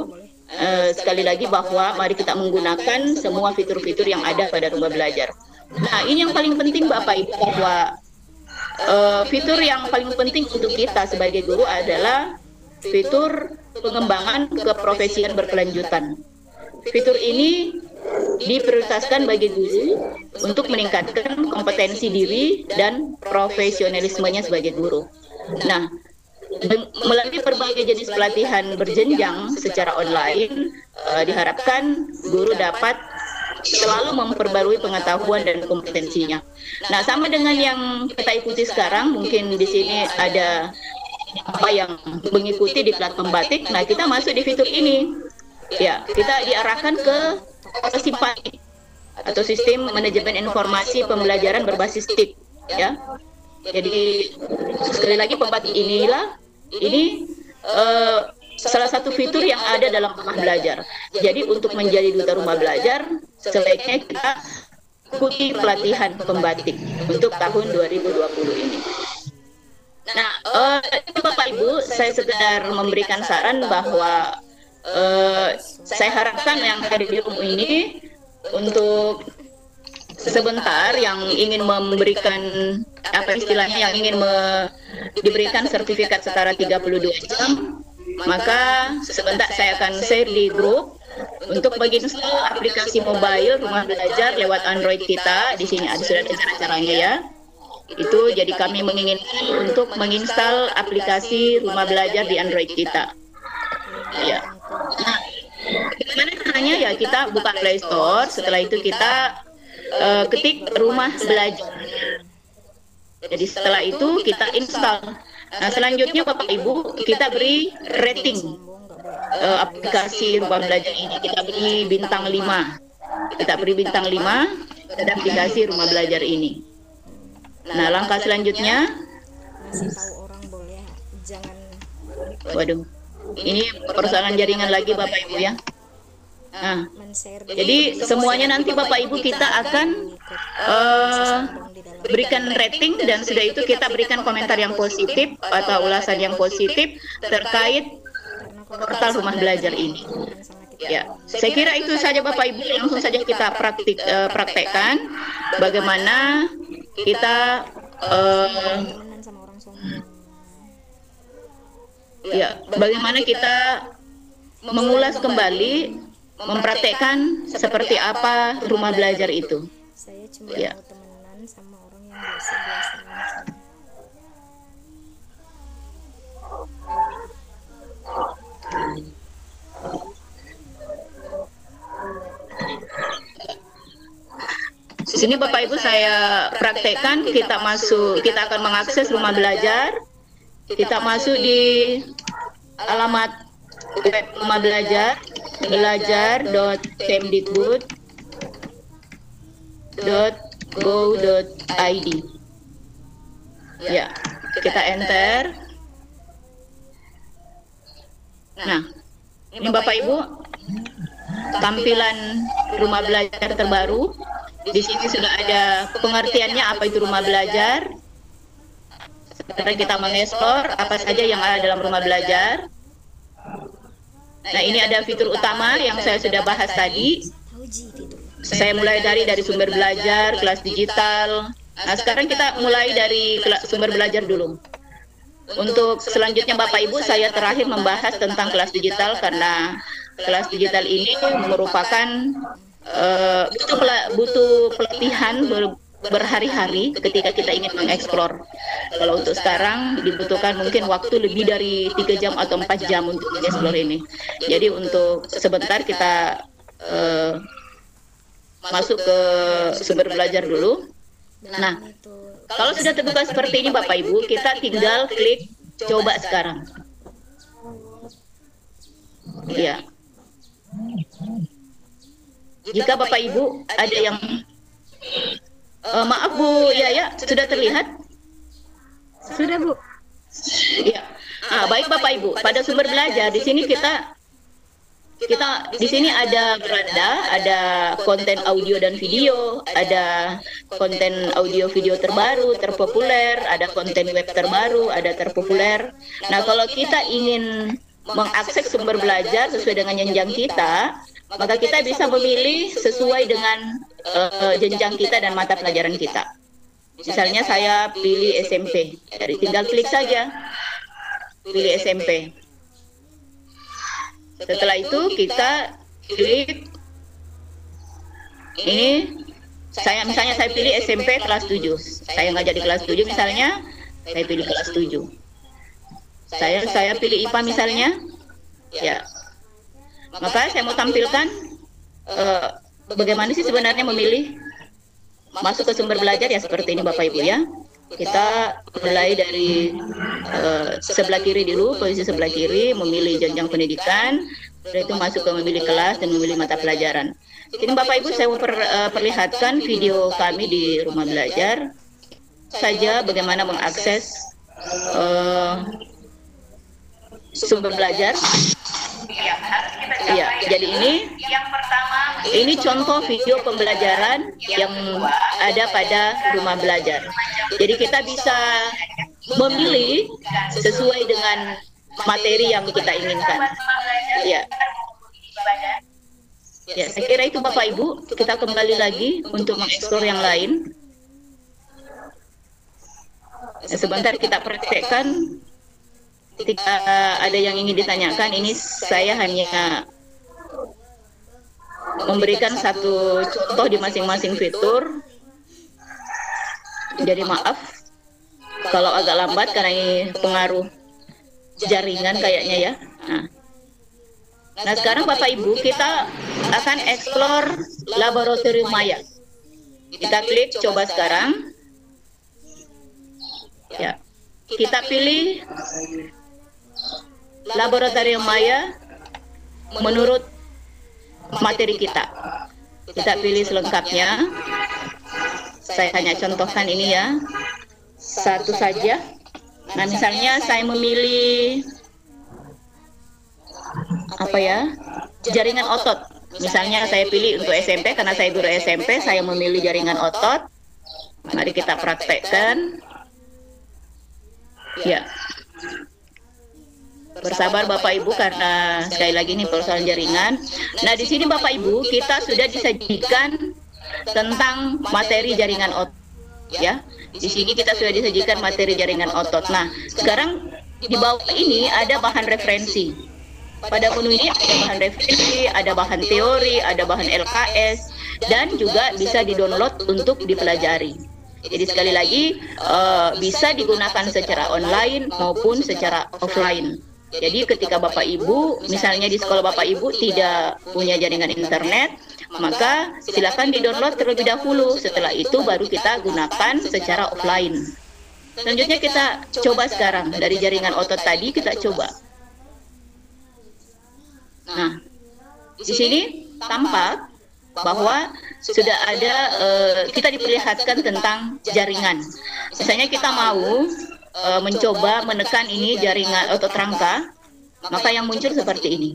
Sekali lagi bahwa mari kita menggunakan semua fitur-fitur yang ada pada rumah belajar. Nah, ini yang paling penting Bapak Ibu, bahwa fitur yang paling penting untuk kita sebagai guru adalah fitur pengembangan keprofesian berkelanjutan. Fitur ini diprioritaskan bagi guru untuk meningkatkan kompetensi diri dan profesionalismenya sebagai guru. Nah, melalui berbagai jenis pelatihan berjenjang secara online, diharapkan guru dapat selalu memperbarui pengetahuan dan kompetensinya. Nah, sama dengan yang kita ikuti sekarang, mungkin di sini ada apa yang mengikuti di platform Batik. Nah, kita masuk di fitur ini. Ya, kita diarahkan ke SIMPAI atau Sistem Manajemen Informasi Pembelajaran Berbasis TIK. Ya, jadi sekali lagi Pembatik ini salah satu fitur yang ada dalam rumah belajar. Jadi untuk menjadi duta rumah belajar, sebaiknya kita ikuti pelatihan Pembatik untuk tahun 2020 ini. Nah, Bapak Ibu, saya sekedar memberikan saran bahwa saya harapkan yang hadir di room ini untuk sebentar yang ingin memberikan apa istilahnya, yang ingin diberikan sertifikat setara 32 jam, maka sebentar saya akan share di grup untuk menginstal aplikasi mobile Rumah Belajar lewat Android kita. Di sini sudah ada cara-caranya ya. Itu jadi kami menginginkan untuk menginstal aplikasi Rumah Belajar di Android kita. Ya. Nah, bagaimana caranya ya, kita buka Play Store, setelah itu kita ketik Rumah Belajar. Jadi setelah itu kita install. Nah, selanjutnya Bapak Ibu, kita beri rating aplikasi Rumah Belajar ini. Kita beri bintang 5. Kita beri bintang 5 pada aplikasi Rumah Belajar ini. Nah, langkah selanjutnya, Masih tahu orang boleh, jangan waduh, ini persoalan jaringan lagi Bapak Ibu ya. Nah, men-share. jadi semuanya nanti Bapak Ibu kita akan berikan rating, dan sudah itu kita berikan komentar yang positif atau ulasan yang positif terkait portal Rumah Belajar ini. Ya, saya kira itu saja Bapak Ibu. Langsung saja kita praktekkan bagaimana kita Temenan sama orang sombong. ya, bagaimana kita mengulas kembali, mempraktekkan seperti apa Rumah Belajar itu. Saya cuma Ya. mau temenan sama orang yang biasa-biasa aja. Di sini Bapak Ibu saya praktekkan, kita akan mengakses Rumah Belajar. Kita masuk di alamat web Rumah Belajar, belajar.kemdikbud.go.id. Ya, kita enter. Nah, ini Bapak Ibu tampilan Rumah Belajar terbaru. Di sini sudah ada pengertiannya apa itu Rumah Belajar. Sekarang kita mengeksplor apa saja yang ada dalam Rumah Belajar. Nah, ini ada fitur utama yang saya sudah bahas tadi. Saya mulai dari sumber belajar, kelas digital. Nah, sekarang kita mulai dari sumber belajar dulu. Untuk selanjutnya Bapak Ibu, saya terakhir membahas tentang kelas digital karena kelas digital ini merupakan butuh pelatihan berhari-hari ketika kita ingin mengeksplor. Kalau untuk sekarang dibutuhkan mungkin waktu lebih dari 3 jam atau 4 jam untuk mengeksplor ini. Jadi untuk sebentar kita masuk ke sumber belajar dulu. Nah, kalau sudah terbuka seperti ini Bapak Ibu, kita tinggal klik coba sekarang. Ya. Jika Bapak Ibu ada yang maaf Bu Yaya, sudah terlihat? Sudah Bu. Ya. Baik Bapak Ibu, pada sumber belajar di sini kita di sini ada beranda, ada konten audio dan video, ada konten audio video terbaru, terpopuler, ada konten web terbaru, ada terpopuler. Nah, kalau kita ingin mengakses sumber belajar sesuai dengan jenjang kita, maka kita bisa memilih sesuai dengan jenjang kita dan mata pelajaran kita. Misalnya saya pilih SMP, jadi tinggal klik saja, pilih SMP. Setelah itu kita klik ini, misalnya saya pilih SMP kelas 7. Saya nggak jadi kelas 7 misalnya, saya pilih kelas 7. Saya pilih IPA misalnya, ya. Maka saya mau tampilkan bagaimana sih sebenarnya memilih masuk ke sumber belajar ya seperti ini Bapak Ibu ya. Kita mulai dari sebelah kiri dulu, posisi sebelah kiri, memilih jenjang pendidikan, setelah itu masuk ke memilih kelas dan memilih mata pelajaran. Ini Bapak Ibu saya mau perlihatkan video kami di Rumah Belajar saja bagaimana mengakses sumber belajar. Ya, jadi ini contoh video pembelajaran yang ada pada Rumah Belajar. Jadi kita bisa memilih sesuai dengan materi yang kita inginkan. Ya. Ya, saya kira itu Bapak Ibu. Kita kembali lagi untuk mengeksplor yang lain. Sebentar kita praktekkan. Ketika ada yang ingin ditanyakan, ini saya hanya memberikan satu contoh di masing-masing fitur. Jadi maaf kalau agak lambat karena ini pengaruh jaringan kayaknya ya. Nah sekarang Bapak Ibu kita akan explore laboratorium Maya. Kita klik coba sekarang. Ya, kita pilih laboratorium Maya menurut materi kita. Kita pilih selengkapnya. Saya hanya contohkan ini ya, satu saja. Nah misalnya saya memilih apa ya, jaringan otot. Misalnya saya pilih untuk SMP karena saya guru SMP, saya memilih jaringan otot. Mari kita praktekkan. Ya, bersabar Bapak Ibu karena sekali lagi ini persoalan jaringan. Nah di sini Bapak Ibu kita sudah disajikan tentang materi jaringan otot. Ya, di sini kita sudah disajikan materi jaringan otot. Nah sekarang di bawah ini ada bahan referensi. Pada menu ini ada bahan referensi, ada bahan teori, ada bahan LKS, dan juga bisa di-download untuk dipelajari. Jadi sekali lagi bisa digunakan secara online maupun secara offline. Jadi ketika Bapak Ibu, misalnya di sekolah Bapak Ibu tidak punya jaringan internet, maka silakan di-download terlebih dahulu. Setelah itu baru kita gunakan secara offline. Selanjutnya kita coba sekarang dari jaringan otot tadi kita coba. Nah, di sini tampak bahwa sudah ada kita diperlihatkan tentang jaringan. Misalnya kita mau mencoba menekan ini jaringan otot rangka, maka yang muncul seperti ini.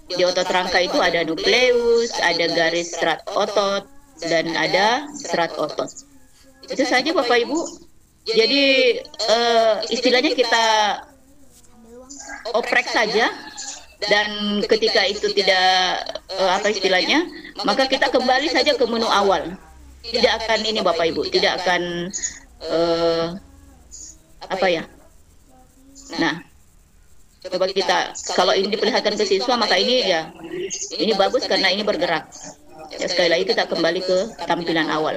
Di otot rangka itu ada nukleus, ada garis serat otot, dan ada serat otot. Itu saja Bapak Ibu. Jadi istilahnya kita oprek saja. Dan ketika itu tidak apa istilahnya, maka kita kembali saja ke menu awal. Tidak akan ini Bapak Ibu, tidak akan apa ya. Nah, coba kita kalau ini diperlihatkan ke siswa maka ini ya ini bagus karena ini bergerak. Ya, sekali lagi kita kembali ke tampilan awal.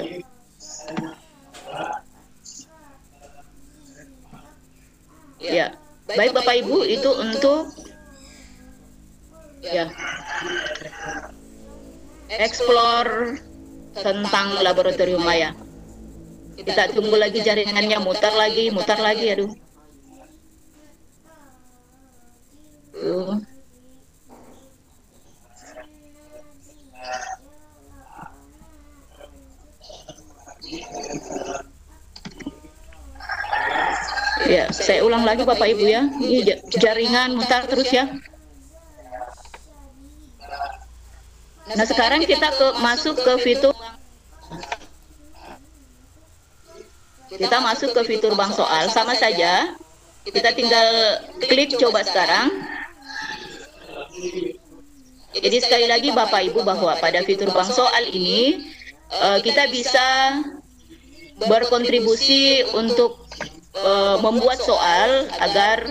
Ya, baik Bapak Ibu itu untuk ya explore tentang laboratorium Maya. Kita tunggu lagi jaringannya mutar lagi aduh. Ya, saya ulang lagi Bapak Ibu ya. Ini jaringan mutar terus ya. Nah sekarang kita masuk ke fitur bank soal, sama saja kita tinggal klik coba sekarang. Jadi sekali lagi Bapak Ibu bahwa pada fitur bank soal ini kita bisa berkontribusi untuk membuat soal agar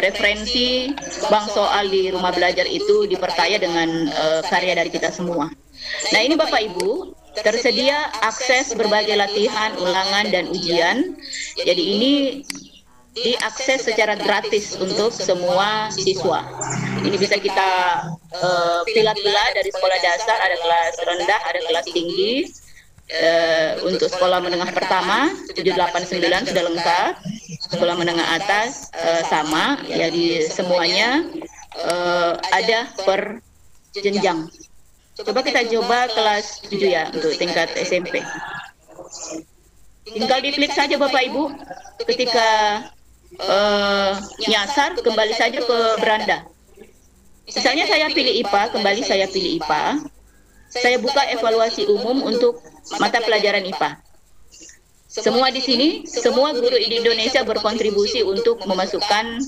referensi bank soal di rumah belajar itu diperkaya dengan karya dari kita semua. Nah ini Bapak Ibu, tersedia akses berbagai latihan, ulangan, dan ujian. Jadi ini diakses secara gratis untuk semua siswa. Ini bisa kita pilih-pilih dari sekolah dasar, ada kelas rendah, ada kelas tinggi. Untuk sekolah menengah pertama 789 sudah lengkap, sekolah menengah atas sama, jadi semuanya ada per jenjang. Coba kita coba kelas 7 ya untuk tingkat SMP. Tinggal diklik saja Bapak Ibu, ketika nyasar kembali saja ke beranda. Misalnya saya pilih IPA, kembali saya pilih IPA. Saya buka evaluasi umum untuk mata pelajaran IPA. semua di sini, semua guru di Indonesia berkontribusi untuk memasukkan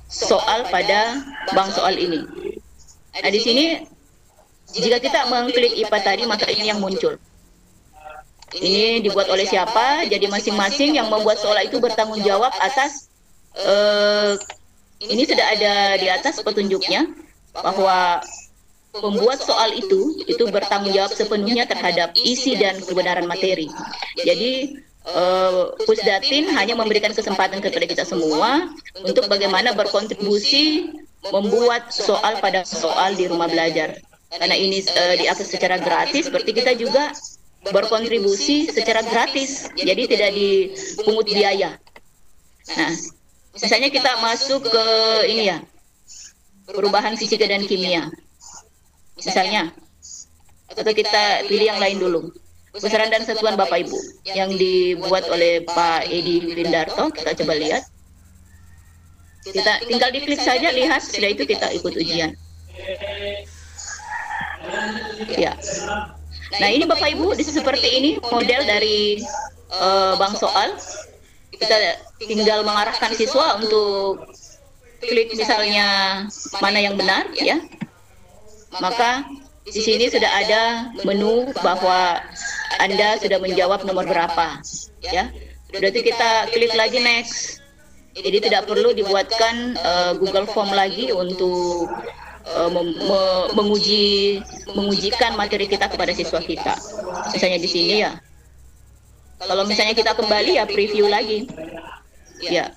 soal pada bank soal ini. Nah, di sini jika kita mengklik IPA tadi, maka ini yang muncul. Ini dibuat oleh siapa? Jadi masing-masing yang membuat soal itu bertanggung jawab atas ini sudah ada di atas petunjuknya bahwa pembuat soal itu bertanggung jawab sepenuhnya terhadap isi dan kebenaran materi. Jadi Pusdatin hanya memberikan kesempatan kepada kita semua untuk bagaimana berkontribusi membuat soal pada soal di rumah belajar. Karena ini diakses secara gratis, berarti kita juga berkontribusi secara gratis, jadi tidak dipungut biaya. Nah, misalnya kita masuk ke ini ya, perubahan fisika dan kimia, misalnya, atau kita pilih yang lain dulu. Besaran dan satuan Bapak Ibu yang dibuat oleh Pak Edi Windarto, kita coba lihat. Kita tinggal diklik saja, lihat, sudah itu kita ikut ujian. Ya. Nah, ini Bapak Ibu, seperti ini model dari bank soal. Kita tinggal mengarahkan siswa untuk klik misalnya mana yang benar, ya. Maka di sini sudah ada menu bahwa Anda sudah menjawab nomor berapa, ya. Berarti kita klik lagi next. Jadi tidak perlu dibuatkan Google Form lagi untuk mengujikan materi kita kepada siswa kita. Misalnya di sini ya. Kalau misalnya kita kembali ya preview lagi. Ya.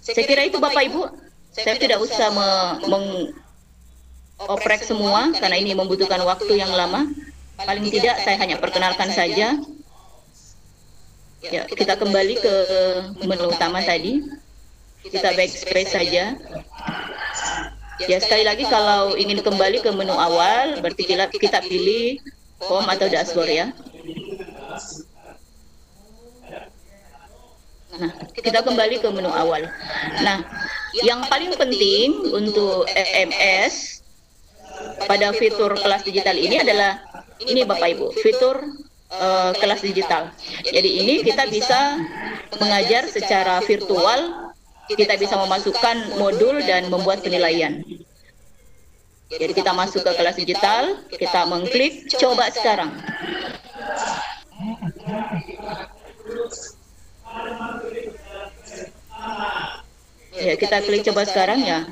Saya kira itu Bapak Ibu. Saya tidak usah mengoprek semua karena ini membutuhkan waktu yang lama. Paling tidak saya hanya perkenalkan saja. Ya, kita kembali ke menu utama tadi. Kita backspace saja. Ya, sekali lagi kalau ingin kembali ke menu awal, berarti kita pilih home atau dashboard ya. Nah, kita kembali ke menu awal. Nah, yang paling penting untuk EMS pada fitur kelas digital ini adalah ini Bapak Ibu, fitur kelas digital. Jadi ini kita bisa mengajar secara virtual. Kita bisa memasukkan modul dan membuat penilaian. Jadi kita masuk ke kelas digital, kita mengklik coba sekarang. Ya, kita klik coba sekarang ya.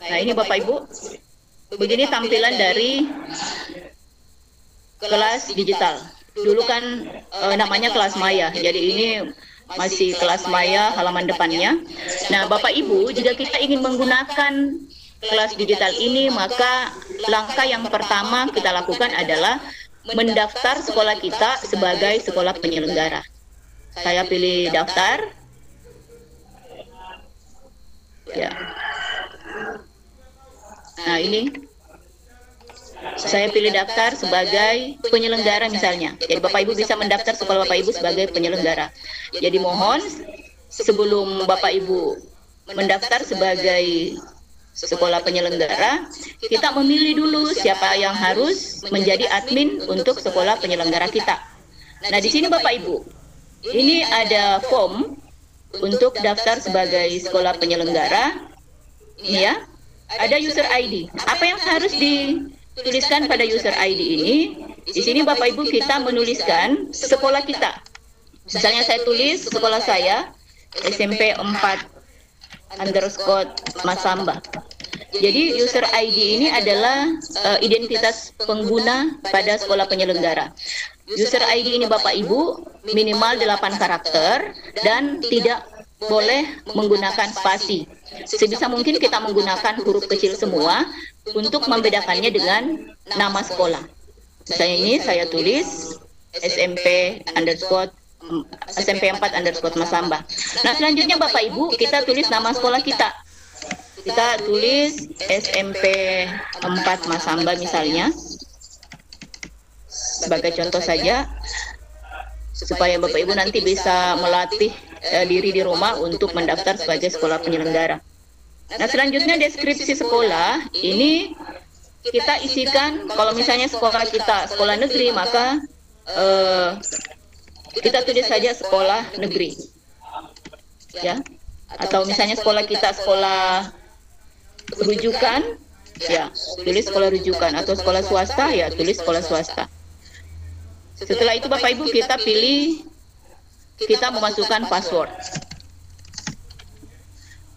Nah, ini Bapak Ibu, begini tampilan dari kelas digital. Dulu kan namanya kelas maya, jadi ini masih kelas maya halaman depannya. Nah, Bapak Ibu, jika kita ingin menggunakan kelas digital ini, maka langkah yang pertama kita lakukan adalah mendaftar sekolah kita sebagai sekolah penyelenggara. Saya pilih daftar. Ya. Nah, ini saya pilih daftar sebagai penyelenggara misalnya. Jadi Bapak Ibu bisa mendaftar sekolah Bapak Ibu sebagai penyelenggara. Jadi mohon sebelum Bapak Ibu mendaftar sebagai sekolah penyelenggara, kita memilih dulu siapa yang harus menjadi admin untuk sekolah penyelenggara kita. Nah, di sini Bapak Ibu, ini ada form untuk daftar sebagai sekolah penyelenggara. Ini ya, ada user ID. Apa yang harus dituliskan pada user ID ini? Di sini Bapak Ibu kita menuliskan sekolah kita. Misalnya saya tulis sekolah saya SMP 4 _ Masamba. Jadi user ID ini adalah identitas pengguna pada sekolah penyelenggara. User ID ini Bapak Ibu minimal 8 karakter dan tidak boleh menggunakan spasi. Sebisa mungkin kita menggunakan huruf kecil semua untuk membedakannya dengan nama sekolah. Misalnya ini saya tulis SMP 4 _ Masamba. Nah, selanjutnya Bapak Ibu kita tulis nama sekolah kita. Kita tulis SMP 4 Masamba misalnya. Sebagai contoh saja, supaya Bapak Ibu nanti bisa melatih diri di rumah untuk mendaftar sebagai sekolah penyelenggara. Nah, selanjutnya deskripsi sekolah ini kita isikan. Kalau misalnya sekolah kita sekolah negeri, maka kita tulis saja sekolah negeri, ya. Atau misalnya sekolah kita sekolah rujukan, ya tulis sekolah rujukan. Atau sekolah swasta, ya tulis sekolah swasta. Setelah itu Bapak Ibu kita pilih, kita memasukkan password.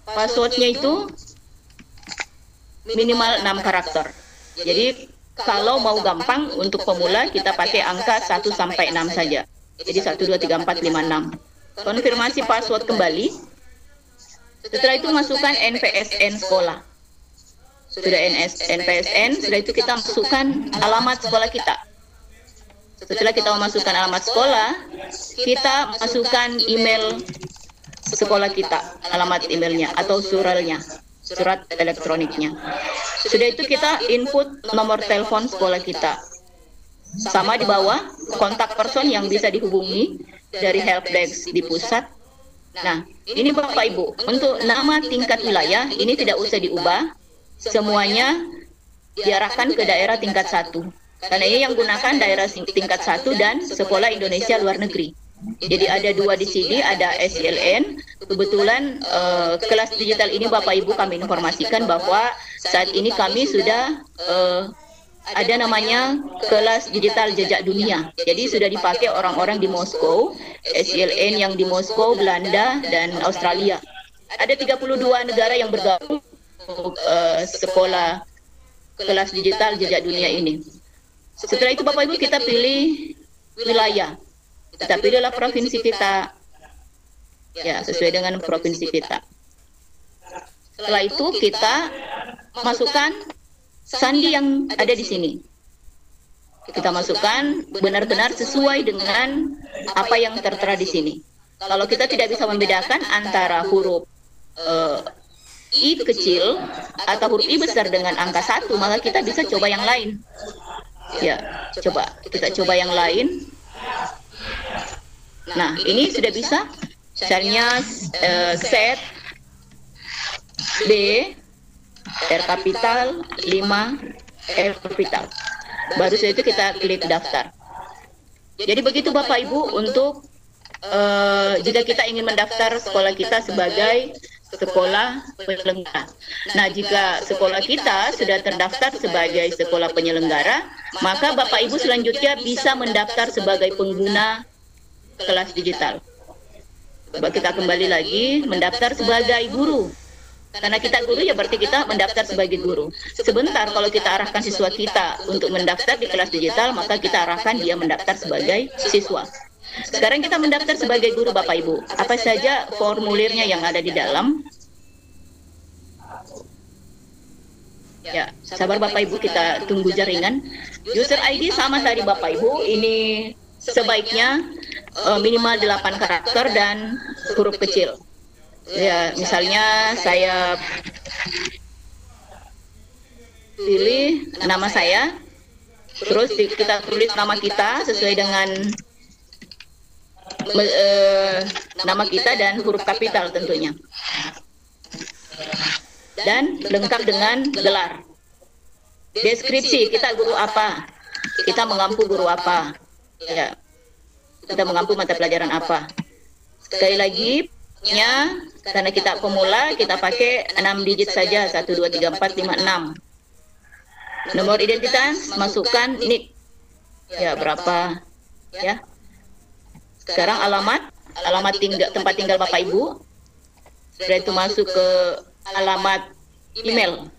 Passwordnya itu minimal 6 karakter. Jadi kalau mau gampang untuk pemula kita pakai angka 1 sampai 6 saja. Jadi 1, 2, 3, 4, 5, 6. Konfirmasi password kembali. Setelah itu masukkan NPSN sekolah. Sudah NPSN, setelah itu kita masukkan alamat sekolah kita. Setelah kita memasukkan alamat sekolah, kita masukkan email sekolah kita, alamat emailnya atau suralnya, surat elektroniknya. Sudah itu kita input nomor telepon sekolah kita. Sama di bawah, kontak person yang bisa dihubungi dari helpdesk di pusat. Nah, ini Bapak Ibu, untuk nama tingkat wilayah ini tidak usah diubah, semuanya diarahkan ke daerah tingkat 1. Karena ini yang gunakan daerah tingkat 1 dan sekolah Indonesia luar negeri. Jadi ada 2 di sini, ada SILN. Kebetulan kelas digital ini Bapak Ibu kami informasikan bahwa saat ini kami sudah ada namanya kelas digital jejak dunia. Jadi sudah dipakai orang-orang di Moskow, SILN yang di Moskow, Belanda, dan Australia. Ada 32 negara yang bergabung untuk sekolah kelas digital jejak dunia ini. Setelah itu Bapak Ibu kita pilih wilayah. Kita pilihlah provinsi kita. Ya, sesuai dengan provinsi kita. Setelah itu kita masukkan sandi yang ada di sini. Kita masukkan benar-benar sesuai dengan apa yang tertera di sini. Kalau kita tidak bisa membedakan antara huruf I kecil atau huruf I besar dengan angka 1, maka kita bisa coba yang lain. Ya, kita coba yang lain. Nah, ini sudah bisa. Misalnya set B R kapital 5 R kapital. Baru setelah itu kita klik daftar. Jadi begitu Bapak Ibu untuk jika kita ingin mendaftar sekolah kita sebagai sekolah penyelenggara. Nah, jika sekolah kita sudah terdaftar sebagai sekolah penyelenggara, maka Bapak Ibu selanjutnya bisa mendaftar sebagai pengguna kelas digital. Coba kita kembali lagi, mendaftar sebagai guru. Karena kita guru, ya berarti kita mendaftar sebagai guru. Sebentar kalau kita arahkan siswa kita untuk mendaftar di kelas digital, maka kita arahkan dia mendaftar sebagai siswa. Sekarang kita mendaftar sebagai guru Bapak Ibu. Apa saja formulirnya yang ada di dalam? Ya, sabar Bapak Ibu, kita tunggu jaringan. User ID sama tadi Bapak Ibu, ini sebaiknya minimal 8 karakter dan huruf kecil. Ya, misalnya saya pilih nama saya, terus kita tulis nama kita sesuai dengan nama kita dan huruf kapital tentunya. Dan lengkap dengan gelar. Deskripsi, kita guru apa? Kita mengampu guru apa? Ya. Kita mengampu mata pelajaran apa? Sekali lagi, karena kita pemula, kita pakai 6 digit saja, 1, 2, 3, 4, 5, 6. Nomor identitas, masukkan NIK. Ya, berapa? Ya. Sekarang alamat tempat tinggal Bapak Ibu. Sudah itu masuk ke alamat email.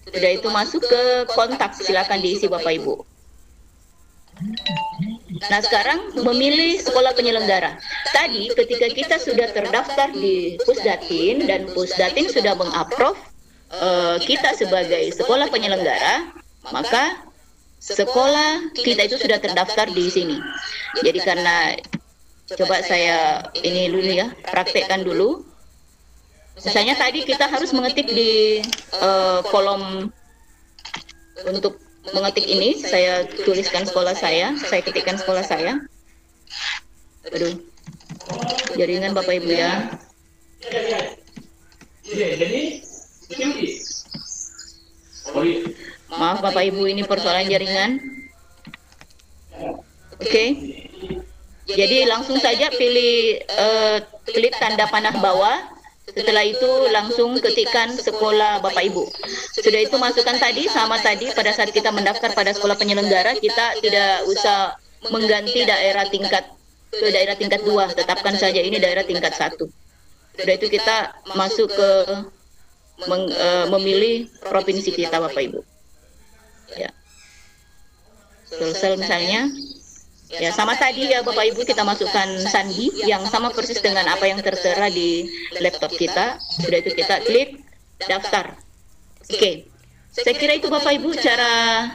Sudah itu masuk ke kontak, silakan diisi Bapak Ibu. Nah, sekarang memilih sekolah penyelenggara. Tadi ketika kita sudah terdaftar di Pusdatin dan Pusdatin sudah mengapprove kita sebagai sekolah penyelenggara, maka sekolah kita itu sudah terdaftar di sini. Jadi karena coba saya ini dulu ya, praktekkan dulu. Misalnya tadi kita harus mengetik di kolom untuk mengetik ini, saya tuliskan sekolah saya ketikkan sekolah saya. Aduh, jaringan Bapak Ibu ya. Maaf Bapak Ibu, ini persoalan jaringan. Oke. Jadi langsung saja pilih klik tanda panah bawah. Setelah itu langsung ketikkan sekolah Bapak Ibu. Sudah itu masukkan tadi sama tadi pada saat kita mendaftar pada sekolah penyelenggara, kita tidak usah mengganti daerah tingkat ke daerah tingkat 2, tetapkan saja ini daerah tingkat 1. Sudah itu kita masuk ke memilih provinsi kita Bapak Ibu. Ya. Sulsel misalnya. Ya, sama tadi ya Bapak Ibu, kita masukkan sandi yang sama persis dengan apa yang tertera di laptop kita. Sudah itu kita klik daftar. Oke. Saya kira itu Bapak Ibu cara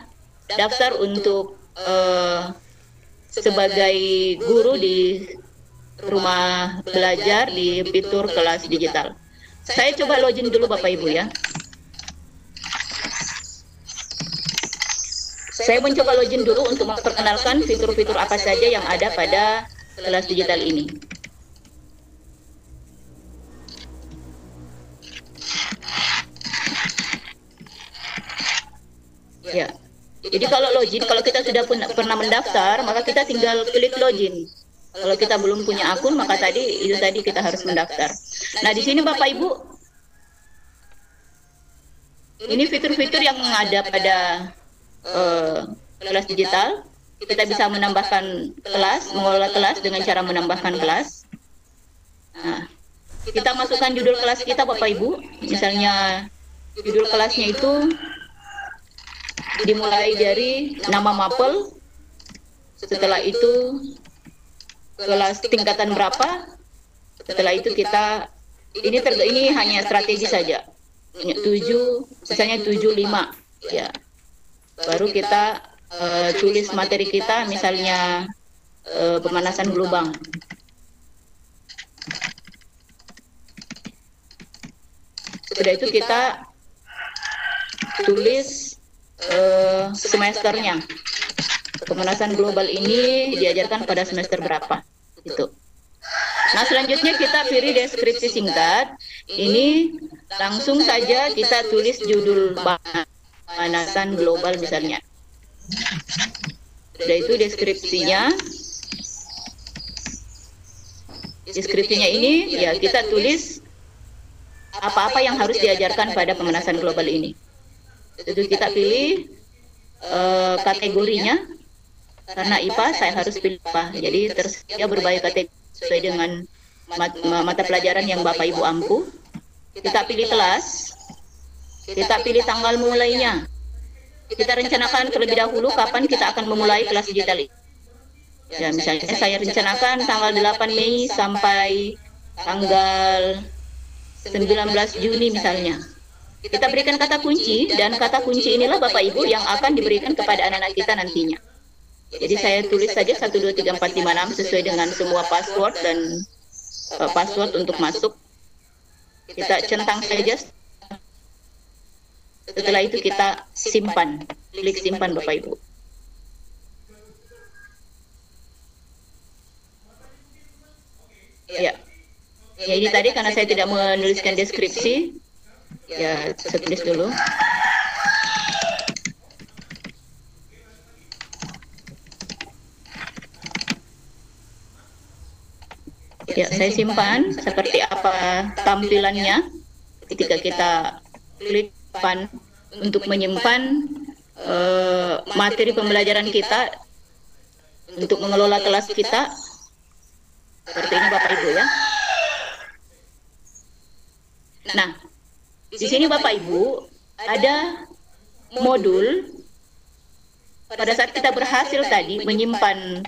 daftar untuk sebagai guru di rumah belajar di fitur kelas digital. Saya coba login dulu Bapak Ibu ya. Saya mencoba login dulu untuk memperkenalkan fitur-fitur apa saja yang ada pada kelas digital ini. Ya. Jadi kalau login, kalau kita sudah pernah mendaftar, maka kita tinggal klik login. Kalau kita belum punya akun, maka itu tadi kita harus mendaftar. Nah, di sini Bapak Ibu, ini fitur-fitur yang ada pada kelas digital. Kita bisa menambahkan kelas, mengelola kelas dengan cara menambahkan kelas. Nah, kita masukkan judul kelas kita Bapak Ibu. Misalnya judul kelasnya itu dimulai dari nama mapel. Setelah itu kelas tingkatan berapa. Setelah itu kita ini hanya strategi saja. 7, misalnya 75 ya. Baru kita tulis materi kita, misalnya pemanasan gelombang. Sudah itu kita tulis semesternya. Pemanasan global ini diajarkan pada semester berapa, gitu. Nah, selanjutnya kita pilih deskripsi singkat. Ini langsung saja kita tulis judul pemanasan global misalnya. Sudah itu deskripsinya. Deskripsinya ini ya kita tulis apa-apa yang harus diajarkan pada pemanasan global ini. Itu kita pilih kategorinya. Karena IPA saya harus pilih IPA. Jadi tersedia berbagai kategori sesuai dengan mata pelajaran yang Bapak Ibu ampu. Kita pilih kelas. Kita pilih tanggal mulainya. Kita rencanakan terlebih dahulu kapan kita akan memulai kelas digital ini. Ya, misalnya saya rencanakan tanggal 8 Mei sampai tanggal 19 Juni misalnya. Kita berikan kata kunci, dan kata kunci inilah Bapak Ibu yang akan diberikan kepada anak-anak kita nantinya. Jadi saya tulis saja 1, 2, 3, 4, 5, 6 sesuai dengan semua password dan password untuk masuk. Kita centang saja. Setelah itu kita simpan, klik simpan Bapak Ibu. Ya, jadi tadi karena saya tidak menuliskan deskripsi, ya saya tulis dulu. Ya, saya simpan seperti apa tampilannya ketika kita klik untuk menyimpan materi pembelajaran kita, untuk mengelola kelas kita. Seperti ini Bapak Ibu ya. Nah, di sini Bapak Ibu ada modul. Pada saat kita berhasil tadi menyimpan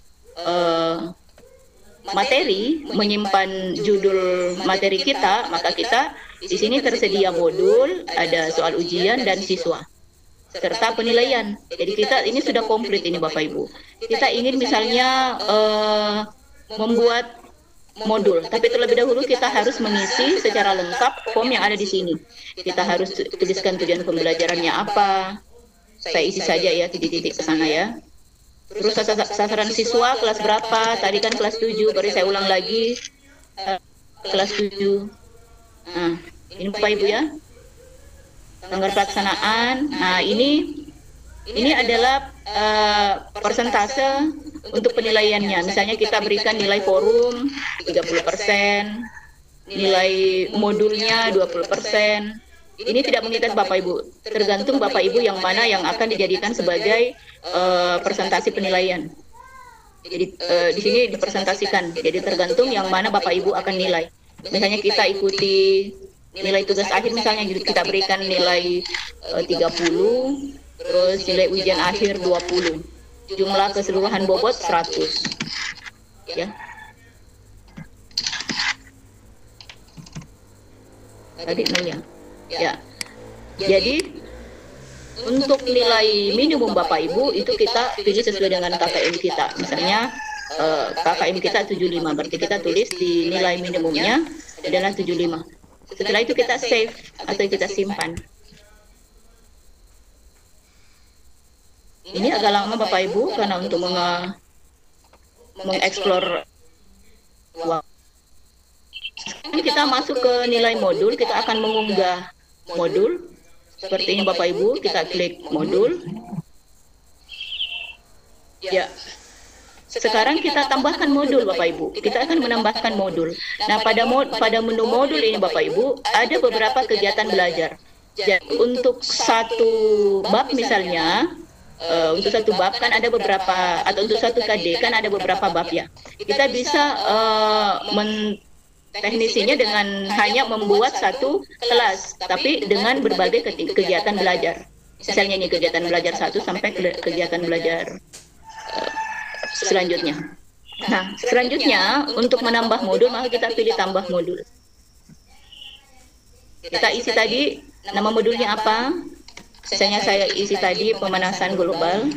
materi, menyimpan judul materi kita, maka kita di sini tersedia modul, ada soal ujian dan siswa, serta penilaian. Jadi kita ini sudah komplit ini Bapak Ibu. Kita ingin misalnya membuat modul, tapi terlebih dahulu kita harus mengisi secara lengkap form yang ada di sini. Kita harus tuliskan tujuan pembelajarannya apa. Saya isi saja ya titik-titik ke sana ya. Terus sasaran siswa kelas berapa? Tadi kan kelas 7, baru saya ulang lagi kelas 7. Nah, ini Bapak Ibu ya. Tanggal pelaksanaan. Nah, ini adalah persentase untuk penilaiannya. Misalnya kita berikan nilai forum 30%, nilai modulnya 20%. Ini tidak mengikat Bapak Ibu, tergantung Bapak Ibu yang mana yang akan dijadikan sebagai presentasi penilaian. Jadi di sini dipresentasikan, jadi tergantung yang mana Bapak Ibu akan nilai. Misalnya kita ikuti nilai tugas akhir, misalnya kita berikan nilai 30, terus nilai ujian akhir 20, jumlah keseluruhan bobot 100. Ya. Tadi nolnya. Ya. Jadi untuk nilai minimum Bapak Ibu itu kita pilih sesuai dengan KKM kita. Misalnya KKM kita 75, berarti kita tulis di nilai minimumnya adalah 75. Setelah itu kita save atau kita simpan. Ini agak lama Bapak Ibu karena untuk mengeksplor. Kita masuk ke nilai modul, kita akan mengunggah modul. Seperti ini Bapak Ibu, kita klik modul. Ya. Sekarang kita tambahkan modul Bapak Ibu. Kita akan menambahkan modul. Nah, pada menu modul ini Bapak Ibu, ada beberapa kegiatan belajar. Jadi, untuk satu bab misalnya, untuk satu bab kan ada beberapa, atau untuk satu KD kan ada beberapa bab ya. Kita bisa teknisinya dengan hanya membuat satu kelas, tapi dengan berbagai kegiatan belajar. Misalnya ini kegiatan belajar 1 sampai kegiatan belajar selanjutnya. Nah, selanjutnya untuk menambah modul maka kita pilih tambah modul. Kita isi tadi nama modulnya apa? Misalnya saya isi tadi pemanasan global.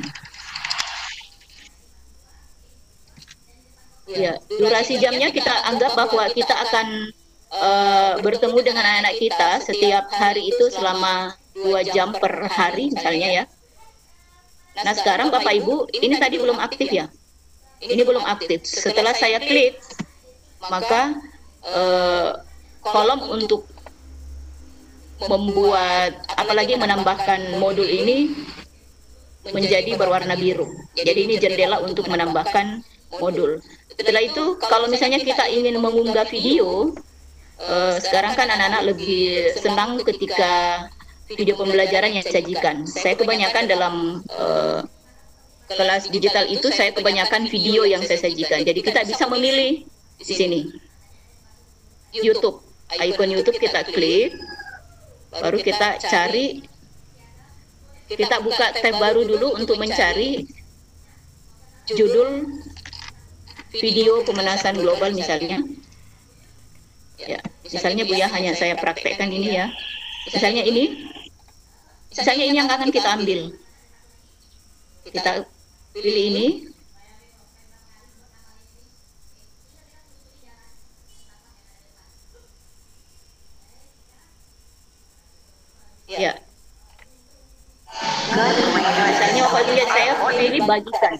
Ya, durasi jamnya kita anggap bahwa kita akan bertemu dengan anak-anak kita setiap hari itu selama 2 jam per hari misalnya ya. Nah sekarang Bapak Ibu, ini tadi belum aktif ya. Ini belum aktif. Setelah saya klik, maka kolom untuk membuat, apalagi menambahkan modul ini menjadi berwarna biru. Jadi ini jendela untuk menambahkan modul. Setelah itu, kalau misalnya kita ingin mengunggah video, sekarang kan anak-anak lebih senang ketika video pembelajaran yang disajikan. Saya kebanyakan dalam kelas digital itu, saya kebanyakan video yang saya sajikan. Jadi kita bisa memilih di sini. YouTube, icon YouTube kita klik, baru kita cari, kita buka tab baru dulu untuk mencari judul video pemanasan global misalnya. Ya, misalnya Buya hanya saya praktekkan ini ya. Misalnya ini yang akan kita ambil. Kita pilih ini. Ya. Misalnya Bapak lihat saya pilih bagikan.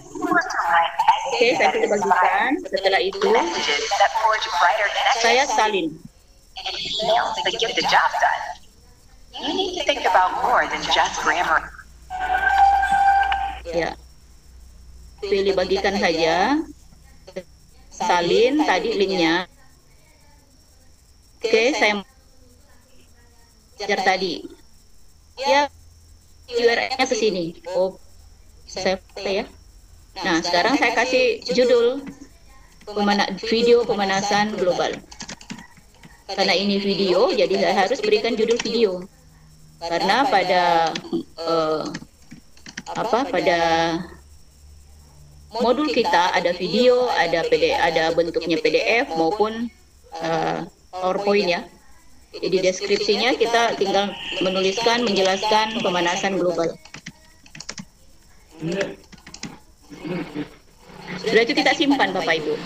Oke, saya pilih bagikan. Setelah itu saya salin. Ya. Pilih bagikan saja. Salin tadi linknya. Oke, saya ajar tadi. Ya, URL-nya ke sini. Oh, saya ya. Nah, sekarang saya kasih judul video pemanasan global. Karena ini video, jadi saya harus berikan judul video. Karena pada pada modul kita ada video, ada bentuknya PDF maupun PowerPoint ya. Jadi deskripsinya kita tinggal menuliskan, menjelaskan pemanasan global. Sudah itu kita simpan Bapak Ibu.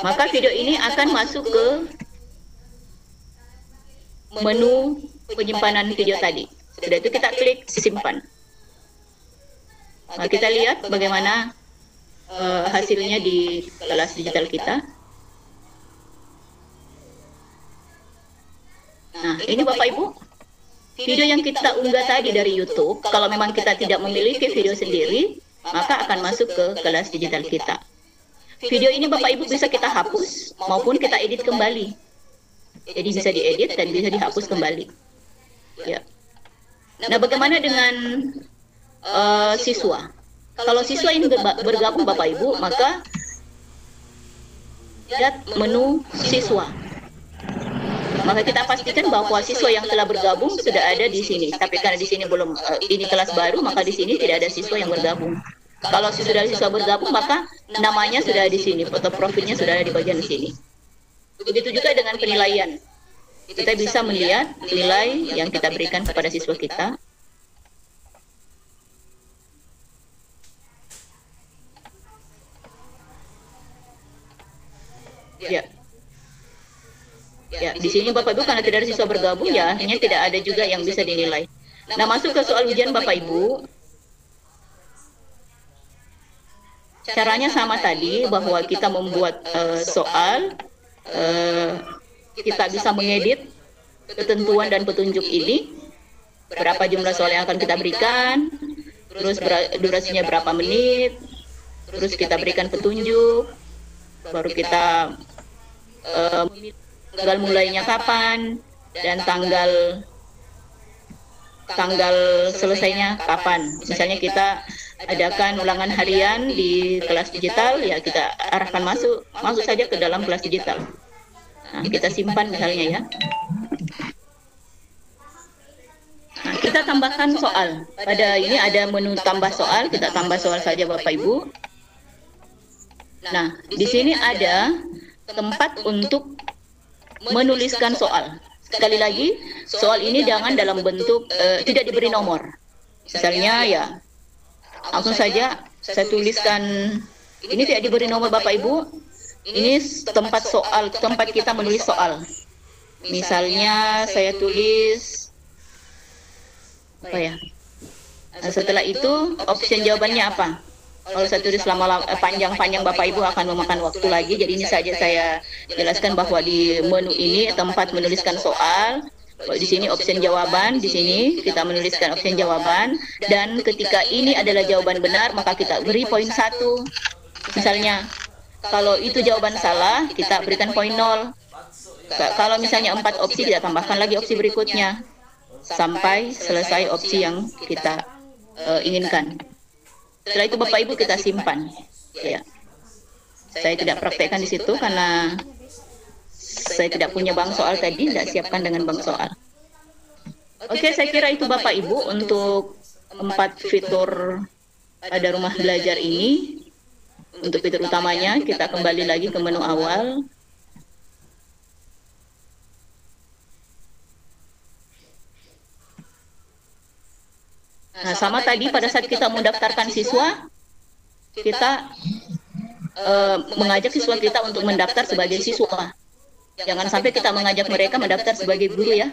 Maka video ini akan masuk ke menu penyimpanan video tadi. Sudah itu kita klik simpan. Nah, kita lihat bagaimana hasilnya di kelas digital kita. Nah, ini Bapak Ibu, video yang kita unggah tadi dari YouTube. Kalau memang kita tidak memiliki video sendiri, maka akan masuk ke kelas digital kita. Video ini Bapak Ibu bisa kita hapus maupun kita edit kembali. Jadi bisa diedit dan bisa dihapus kembali. Ya. Nah, bagaimana dengan siswa? Kalau siswa ini bergabung Bapak Ibu, maka lihat menu siswa. Maka kita pastikan bahwa siswa yang telah bergabung sudah ada di sini. Tapi karena di sini belum, ini kelas baru, maka di sini tidak ada siswa yang bergabung. Kalau sudah ada siswa bergabung, maka namanya sudah di sini, foto profilnya sudah ada di bagian sini. Begitu juga dengan penilaian. Kita bisa melihat nilai yang kita berikan kepada siswa kita. Ya. Ya, di sini Bapak Ibu karena tidak ada siswa bergabung ya, akhirnya tidak ada juga yang bisa dinilai. Nah, masuk ke soal ujian Bapak Ibu. Caranya sama tadi, bahwa kita membuat soal, kita bisa mengedit ketentuan dan petunjuk ini, berapa jumlah soal yang akan kita berikan, terus durasinya berapa menit, terus kita berikan petunjuk, baru kita tanggal mulainya kapan, dan tanggal selesainya kapan. Misalnya kita adakan ulangan harian di kelas digital, ya kita arahkan masuk saja ke dalam kelas digital. Nah, kita simpan misalnya ya. Nah, kita tambahkan soal. Pada ini ada menu tambah soal, kita tambah soal saja Bapak Ibu. Nah, di sini ada tempat untuk menuliskan soal. Sekali lagi, soal ini jangan dalam bentuk tidak diberi nomor. Misalnya ya, langsung saja saya tuliskan, ini tidak diberi nomor Bapak Ibu. Ini tempat soal, tempat kita menulis soal. Misalnya saya tulis apa ya? Nah, setelah itu opsi jawabannya apa? Kalau saya tulis panjang-panjang Bapak Ibu akan memakan waktu lagi. Jadi ini saja saya jelaskan bahwa di menu ini tempat menuliskan soal. Di sini opsi jawaban, di sini kita menuliskan opsi jawaban, dan ketika ini adalah jawaban benar maka kita beri poin 1. Misalnya kalau itu jawaban salah, kita berikan poin 0. Kalau misalnya 4 opsi, kita tambahkan lagi opsi berikutnya sampai selesai opsi yang kita inginkan. Setelah itu Bapak Ibu kita simpan. Ya. Saya tidak praktekkan di situ karena saya tidak punya bank soal tadi, tidak siapkan dengan bank soal. Oke, saya kira itu Bapak Ibu untuk 4 fitur pada rumah belajar ini. Untuk fitur utamanya, kita kembali lagi ke menu awal. Nah, sama tadi pada saat kita mendaftarkan siswa, kita mengajak siswa kita untuk mendaftar sebagai siswa. Jangan sampai kita mengajak mereka mendaftar sebagai guru ya.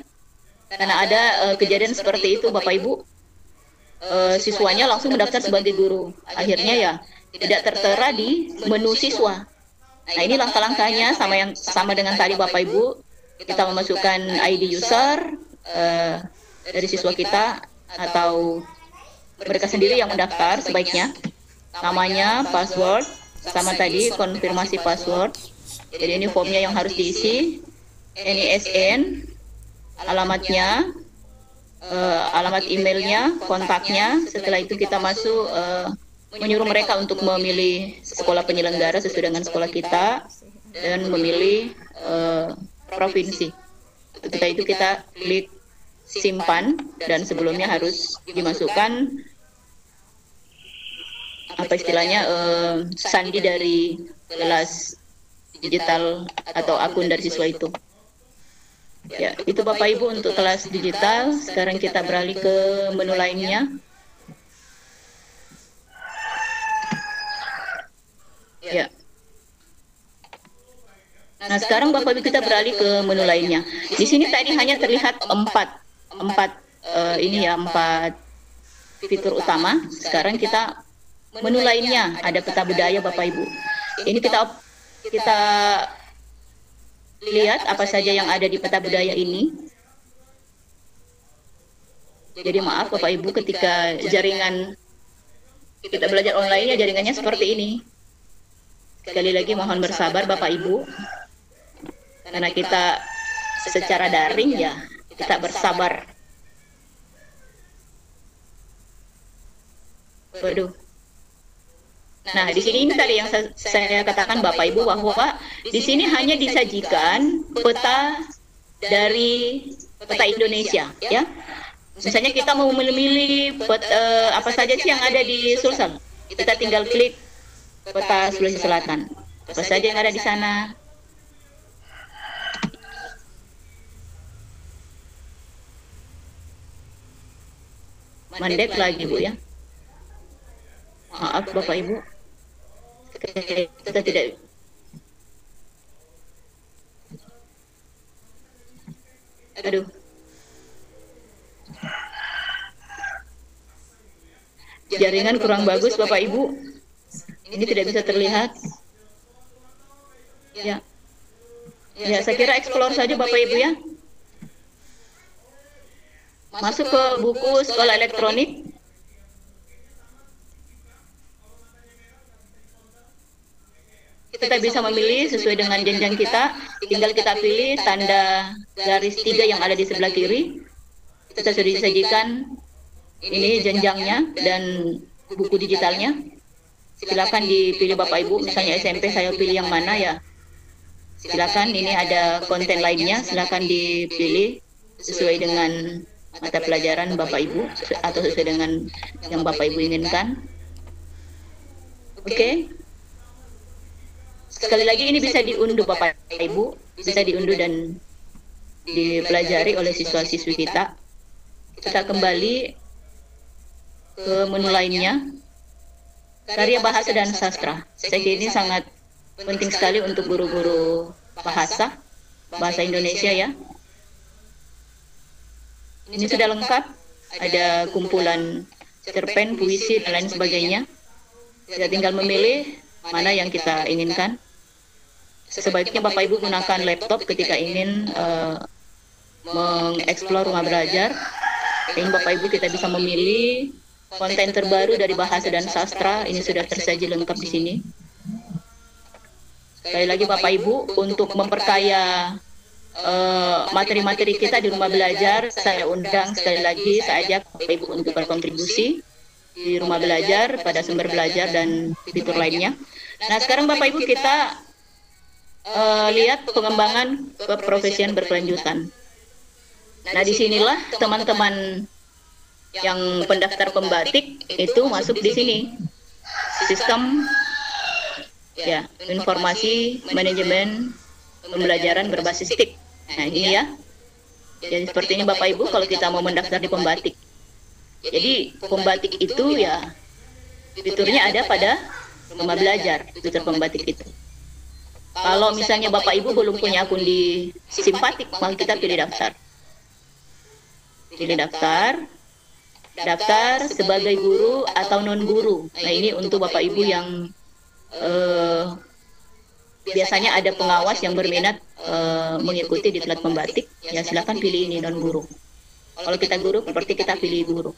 Karena ada kejadian seperti itu Bapak Ibu. Siswanya langsung mendaftar sebagai guru. Akhirnya ya tidak tertera di menu siswa. Nah, ini langkah-langkahnya sama dengan tadi Bapak Ibu. Kita memasukkan ID user dari siswa kita atau mereka sendiri yang mendaftar sebaiknya. Namanya, password, sama tadi konfirmasi password. Jadi ini formnya yang harus diisi. NISN, alamatnya, alamat emailnya, kontaknya. Setelah itu kita masuk menyuruh mereka untuk memilih sekolah penyelenggara sesuai dengan sekolah kita dan memilih provinsi. Setelah itu kita klik simpan, dan sebelumnya harus dimasukkan apa istilahnya sandi dari kelas digital atau akun dari siswa itu. Ya, itu Bapak Ibu untuk kelas digital. Sekarang kita beralih ke menu lainnya. Ya. Nah, sekarang Bapak Ibu kita beralih ke menu lainnya. Di sini tadi hanya terlihat empat fitur utama. Sekarang kita menu lainnya, ada peta budaya Bapak Ibu. Ini kita lihat apa saja yang ada di peta budaya ini. Jadi maaf Bapak Ibu, ketika jaringan kita belajar online ya jaringannya seperti ini. Sekali lagi mohon bersabar Bapak Ibu, karena kita secara daring ya, kita bersabar. Waduh. Nah, di sini ini tadi yang saya katakan Bapak Ibu bahwa di sini hanya disajikan peta dari peta Indonesia, ya. Misalnya kita mau memilih apa saja sih yang ada di Sulsel, kita tinggal klik peta Sulawesi Selatan, apa saja yang ada di sana. Mandek lagi Bu ya. Maaf Bapak Ibu, kita tidak. Aduh. Jaringan kurang bagus Bapak Ibu. Ini tidak bisa terlihat. Ya. Ya, saya kira explore saja Bapak Ibu ya. Masuk ke buku sekolah elektronik. Kita bisa memilih sesuai dengan jenjang kita. Tinggal kita pilih tanda garis 3 yang ada di sebelah kiri. Kita sudah disajikan ini jenjangnya dan buku digitalnya. Silakan dipilih Bapak Ibu. Misalnya SMP saya pilih yang mana ya. Silakan, ini ada konten lainnya. Silakan dipilih sesuai dengan mata pelajaran Bapak Ibu atau sesuai dengan yang Bapak Ibu inginkan. Oke. Sekali lagi ini bisa diunduh Bapak Ibu, bisa diunduh dan dipelajari oleh siswa-siswi kita. Kita kembali ke menu lainnya, karya bahasa dan sastra. Saya kira ini sangat penting sekali untuk guru-guru bahasa Indonesia ya. Ini sudah lengkap, ada kumpulan cerpen, puisi, dan lain sebagainya. Kita tinggal memilih mana yang kita inginkan. Sebaiknya Bapak Ibu gunakan laptop ketika ingin mengeksplor rumah belajar. Ini Bapak Ibu kita bisa memilih konten terbaru dari bahasa dan sastra. Ini sudah tersaji lengkap di sini. Sekali lagi Bapak Ibu, untuk memperkaya materi-materi kita di rumah belajar, saya undang sekali lagi, saya ajak Bapak Ibu untuk berkontribusi di rumah belajar pada sumber belajar dan fitur lainnya. Nah, sekarang Bapak Ibu kita lihat pengembangan keprofesian berkelanjutan. Nah, disinilah teman-teman yang pendaftar pembatik itu masuk di sini. Sistem ya, informasi manajemen pembelajaran berbasis TIK. Nah, ini ya. Jadi seperti ini Bapak Ibu kalau kita mau mendaftar di pembatik. Jadi pembatik itu ya fiturnya ada pada rumah belajar, fitur pembatik itu. Kalau misalnya Bapak Ibu belum punya akun di Simpatik, maka kita pilih daftar. Pilih daftar. Daftar sebagai guru atau non-guru. Nah, ini untuk Bapak Ibu yang biasanya ada pengawas yang berminat mengikuti di diklat pembatik, ya silakan pilih ini non-guru. Kalau kita guru, seperti kita pilih guru.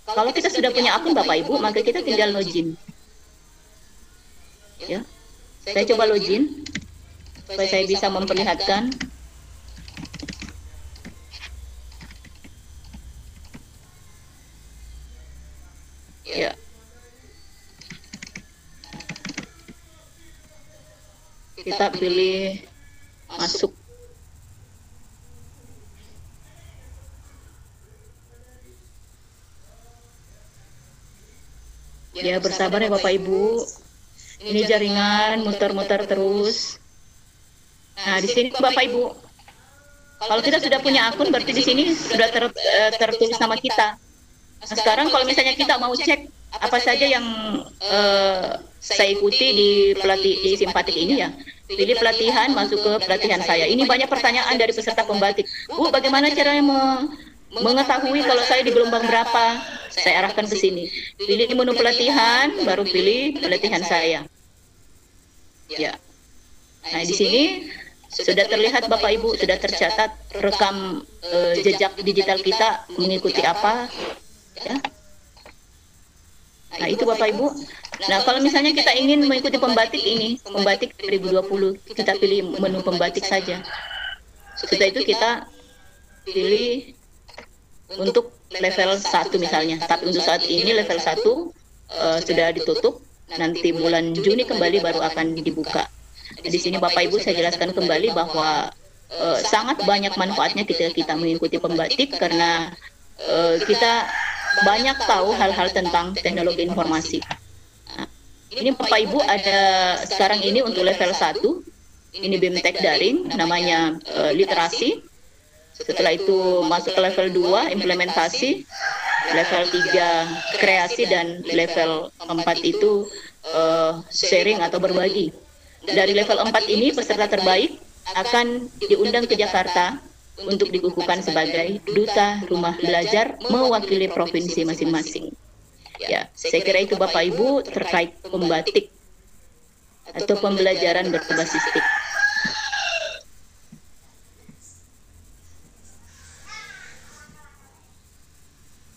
Kalau kita sudah punya akun Bapak Ibu, maka kita tinggal login. Ya. Saya coba login supaya saya bisa memperlihatkan. Ya. Kita pilih masuk. Ya, bersabar ya Bapak Ibu. Ini jaringan muter-muter terus. Nah, di sini Bapak Ibu, kalau kita sudah punya akun, berarti di sini sudah tertulis nama kita. Nah, sekarang kalau misalnya kita mau cek apa saja yang saya ikuti di Simpatik ini ya, pilih pelatihan, masuk ke pelatihan saya. Ini banyak pertanyaan dari peserta pembatik. Bu, bagaimana caranya mengetahui kalau saya di gelombang berapa? Saya arahkan ke sini. Pilih menu pelatihan, baru pilih pelatihan saya. Ya. Nah, di sini sudah terlihat Bapak Ibu, sudah tercatat rekam jejak digital kita mengikuti apa. Ya. Nah, itu Bapak Ibu. Nah, kalau misalnya kita ingin mengikuti pembatik ini, pembatik 2020, kita pilih menu pembatik saja. Setelah itu kita pilih untuk level 1 misalnya. Tapi untuk saat ini level 1 sudah ditutup. Nanti bulan Juni kembali baru akan dibuka. Di sini Bapak Ibu saya jelaskan kembali bahwa sangat banyak manfaatnya ketika kita mengikuti pembatik karena kita banyak tahu hal-hal tentang teknologi informasi. Nah, ini Bapak Ibu ada sekarang ini untuk level 1, ini BIMTEK daring, namanya literasi. Setelah itu masuk ke level 2, implementasi, level 3, kreasi, dan level 4 itu sharing atau berbagi. Dari level 4 ini peserta terbaik akan diundang ke Jakarta untuk dikukuhkan sebagai duta rumah belajar mewakili provinsi masing-masing. Ya, saya kira itu Bapak Ibu terkait pembatik atau pembelajaran berbasis TIK.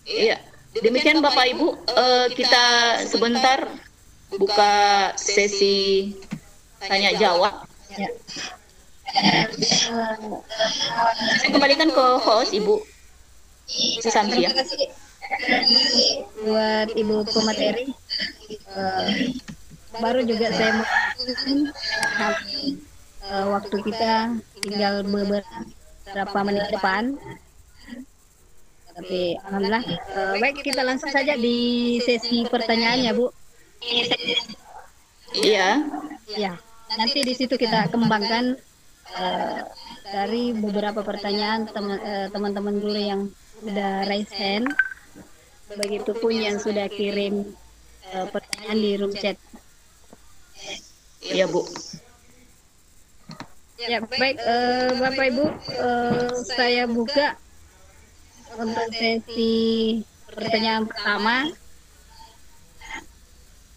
Iya, demikian Bapak Ibu, kita sebentar buka sesi tanya jawab. Ya. Saya kembalikan ke host Ibu Santia. Terima kasih buat Ibu pemateri. Baru juga saya mau waktu kita tinggal beberapa menit depan. Tapi alhamdulillah, baik kita langsung saja di sesi pertanyaannya, Bu. Iya. Ya, nanti di situ kita kembangkan dari beberapa pertanyaan teman-teman guru yang sudah raise hand, begitupun yang sudah kirim pertanyaan di room chat. Iya Bu. Ya baik, Bapak Ibu, saya buka untuk sesi pertanyaan pertama.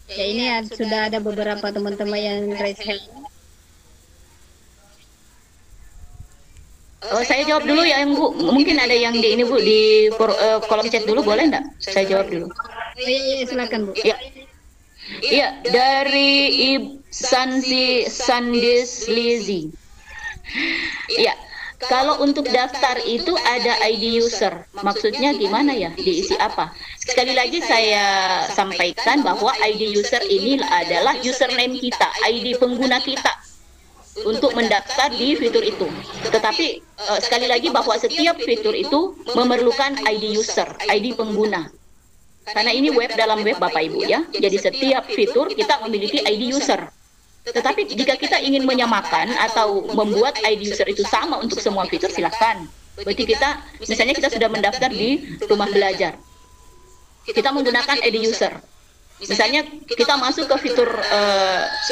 Ya ini sudah ada beberapa teman-teman yang raise hand. Oh, saya jawab dulu ya yang Bu. Mungkin ada yang di ini Bu di kolom chat dulu, boleh enggak? Saya jawab dulu. Iya, silakan Bu. Ya. Iya, dari Sandis Lizzy. Iya, kalau untuk daftar itu ada ID user. Maksudnya gimana ya? Diisi apa? Sekali lagi saya sampaikan bahwa ID user ini adalah username kita, ID pengguna kita untuk mendaftar di fitur itu. Tetapi sekali lagi bahwa setiap fitur itu memerlukan ID user, ID pengguna. Karena ini web dalam web Bapak Ibu ya. Jadi setiap fitur kita memiliki ID user. Tetapi jika kita ingin menyamakan atau membuat ID user itu sama untuk semua fitur, silahkan. Berarti kita, misalnya kita sudah mendaftar di rumah belajar. Kita menggunakan ID user. Misalnya kita masuk ke fitur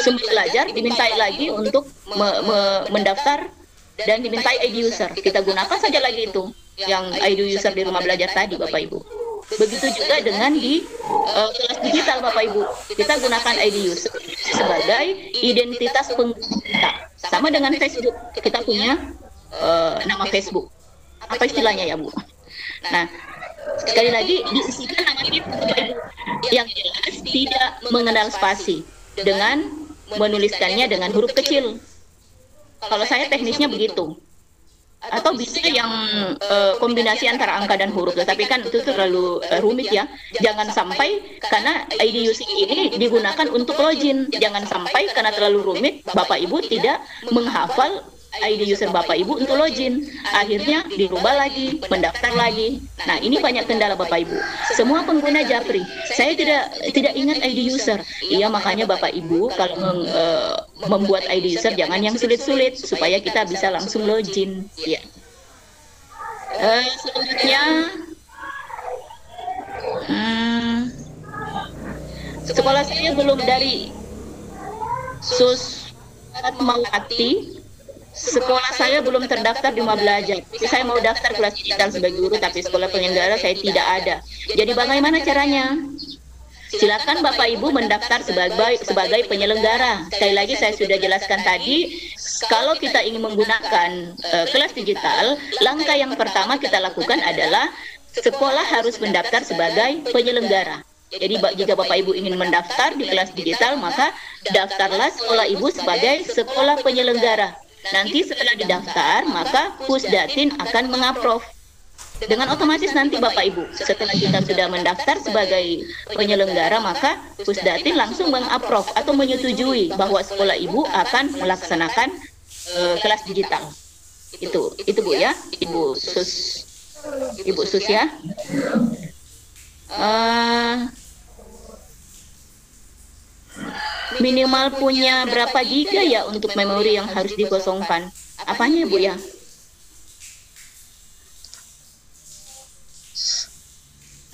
sumber belajar, dimintai lagi untuk mendaftar dan dimintai ID user. Kita gunakan saja lagi itu, yang ID user di rumah belajar tadi Bapak Ibu. Begitu juga dengan di kelas digital Bapak Ibu. Kita gunakan ID user sebagai identitas pengguna. Sama dengan Facebook, kita punya nama Facebook. Apa istilahnya ya Bu? Nah, sekali lagi diisikan nama itu Bapak Ibu yang jelas tidak mengenal spasi dengan menuliskannya dengan huruf kecil. Kalau saya teknisnya begitu. Atau bisa yang kombinasi antara angka dan huruf, tetapi kan itu terlalu rumit ya. Jangan sampai karena ID user ini digunakan untuk login. Jangan sampai karena terlalu rumit Bapak Ibu tidak menghafal ID user Bapak Ibu untuk login. Akhirnya dirubah lagi, mendaftar lagi. Nah, ini banyak kendala Bapak Ibu. Semua pengguna Japri, saya tidak ingat ID user. Iya, makanya Bapak Ibu kalau membuat ID user jangan yang sulit-sulit supaya kita bisa langsung login. Ya. Selanjutnya sekolah saya belum dari Susmawati. Sekolah saya belum terdaftar di rumah belajar. Saya mau daftar kelas digital sebagai guru, tapi sekolah penyelenggara saya tidak ada. Jadi bagaimana caranya? Silakan Bapak Ibu mendaftar sebagai penyelenggara. Sekali lagi saya sudah jelaskan tadi, kalau kita ingin menggunakan kelas digital, langkah yang pertama kita lakukan adalah sekolah harus mendaftar sebagai penyelenggara. Jadi jika Bapak Ibu ingin mendaftar di kelas digital, maka daftarlah sekolah Ibu sebagai sekolah penyelenggara. Nanti setelah didaftar, maka Pusdatin akan mengaprov. Dengan otomatis nanti Bapak Ibu, setelah kita sudah mendaftar sebagai penyelenggara, maka Pusdatin langsung mengaprov atau menyetujui bahwa sekolah Ibu akan melaksanakan kelas digital. Itu Bu ya, Ibu Sus ya. Minimal punya berapa giga ya untuk memori yang harus dikosongkan? Apanya Bu ya?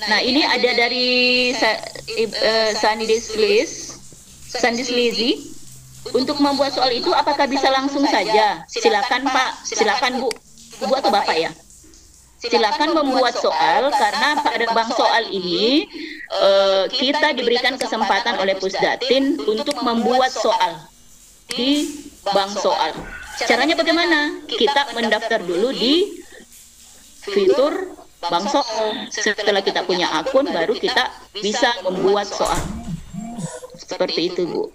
Nah, ini ada dari Sandi Slizi. Untuk membuat soal itu apakah bisa langsung saja? Silakan Pak, silakan Bu. Bu atau Bapak ya? Silakan membuat soal, karena pada bank soal ini kita diberikan kesempatan oleh Pusdatin untuk membuat soal di bank soal. Caranya bagaimana? Kita mendaftar dulu di fitur bank soal. Setelah kita punya akun, baru kita bisa membuat soal. Seperti itu, Bu.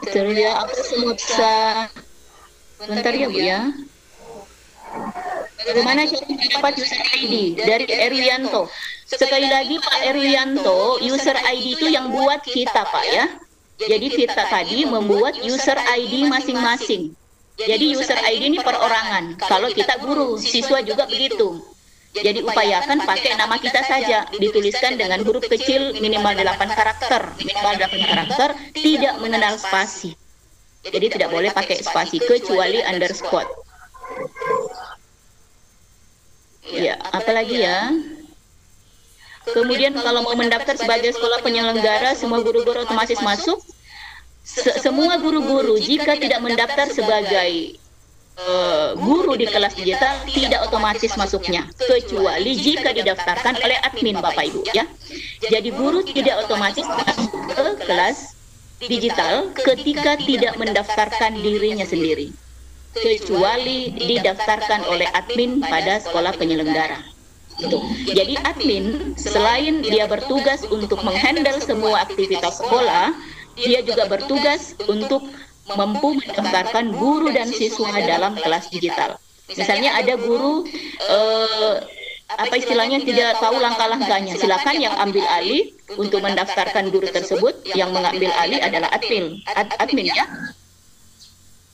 Betul ya, aku semua bisa. Bentar ya Bu ya. Bagaimana cara mendapat user ID? Dari Erwianto. Sekali lagi Pak Erwianto, user ID itu yang buat kita Pak ya. Jadi kita tadi membuat user ID masing-masing. Jadi user ID ini perorangan. Kalau kita guru, siswa juga begitu. Jadi upayakan pakai nama kita saja, dituliskan dengan huruf kecil minimal 8 karakter. Minimal 8 karakter, tidak mengenal spasi. Jadi tidak boleh pakai spasi kecuali underscore. Ya, apalagi ya? Kemudian kalau mau mendaftar sebagai sekolah penyelenggara, semua guru-guru otomatis masuk. Semua guru-guru jika tidak mendaftar sebagai guru di kelas digital tidak otomatis masuknya, kecuali jika didaftarkan oleh admin Bapak Ibu ya. Jadi guru tidak otomatis masuk ke kelas digital ketika tidak mendaftarkan dirinya sendiri, kecuali didaftarkan oleh admin pada sekolah penyelenggara. Itu. Jadi admin selain dia bertugas untuk menghandle semua aktivitas sekolah, dia juga bertugas untuk mampu mendaftarkan guru dan siswa dalam kelas digital. Misalnya ada guru apa istilahnya tidak tahu langkah-langkahnya, silakan yang ambil alih untuk mendaftarkan guru tersebut. Yang mengambil alih adalah admin ya.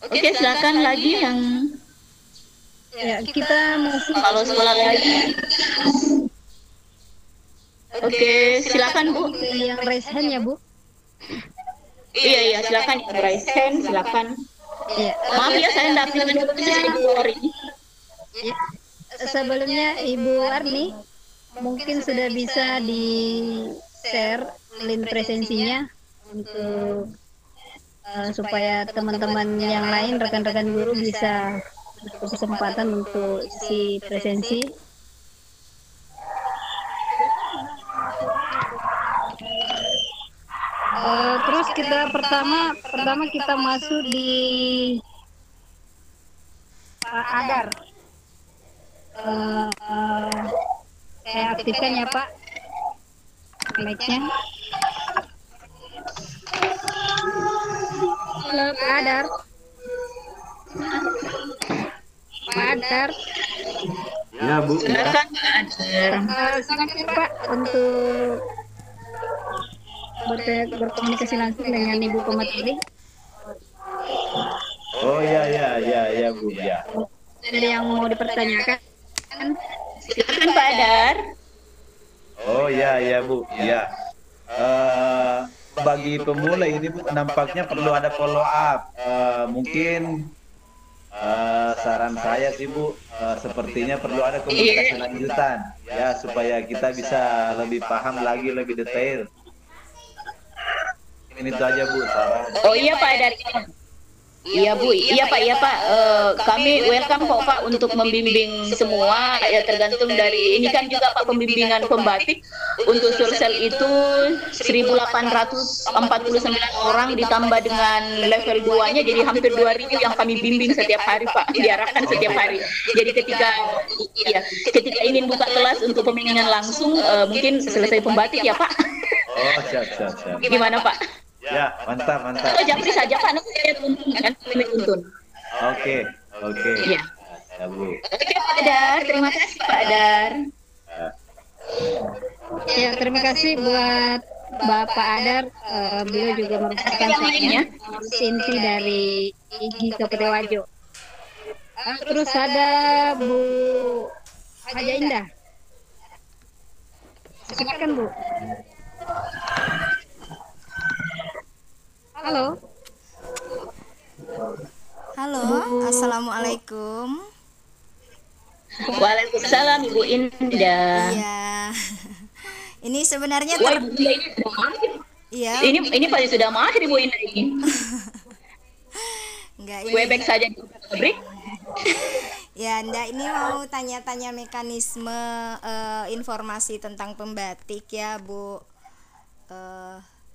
Oke, silakan lagi yang kita masih kalau sekolah lagi. Oke, silakan Bu. Yang raise hand ya Bu. Iya, silakan yang raise hand, silakan. Iya. Maaf ya, saya tidak bisa menyebutnya Ibu Ori. Ya. Sebelumnya Ibu Arni mungkin sudah bisa di-share link presensinya untuk supaya teman-teman yang lain, rekan-rekan guru bisa berkesempatan untuk isi presensi. Terus kita pertama kita masuk di Pak Adar. Saya aktifkan ya Pak mic-nya. Halo Pak Adar. Pak Adar. Ya Bu. Silakan Pak Adar. Silakan Pak untuk berkomunikasi langsung dengan Ibu pemateri. Oh ya Bu ya. Ada yang mau dipertanyakan? Silakan Pak Adar. Oh ya Bu ya. Bagi pemula ini Bu nampaknya perlu ada follow up. Mungkin saran saya sih Bu, sepertinya perlu ada komunikasi lanjutan ya supaya kita bisa lebih paham lagi, lebih detail. Ini itu aja Bu saran. Oh iya Pak Adar. Iya Bu, iya Pak. Kami welcome kok Pak untuk membimbing semua. Ya tergantung dari ini kan juga Pak pembimbingan pembatik untuk Sulsel itu 1.849 orang ditambah dengan level 2-nya jadi hampir 2.000 yang kami bimbing setiap hari Pak, diarahkan setiap hari. Jadi ketika ingin buka kelas untuk pembimbingan langsung mungkin selesai pembatik ya Pak. Oh, siap. Gimana Pak? Ya, mantap. Atau japri saja Pak, nanti saya tuntun kan, tuntun. Oke. Iya. Ya, Bu. Oke Pak Adar, terima kasih Pak Adar. Ya, terima kasih buat Bapak Adar. Beliau juga merupakan inti dari IGI Kabupaten Wajo. Terus ada Bu Haja Indah. Silakan Bu. Halo, assalamualaikum. Waalaikumsalam Ibu Indah. Iya. Ini sebenarnya Wah, Ibu Indah ini sudah mahir. Iya. Ini pasti sudah mahir Ibu Indah ini. Enggak ini. Webex saja di pabrik. Ya, enggak, ini mau tanya-tanya mekanisme informasi tentang pembatik ya, Bu.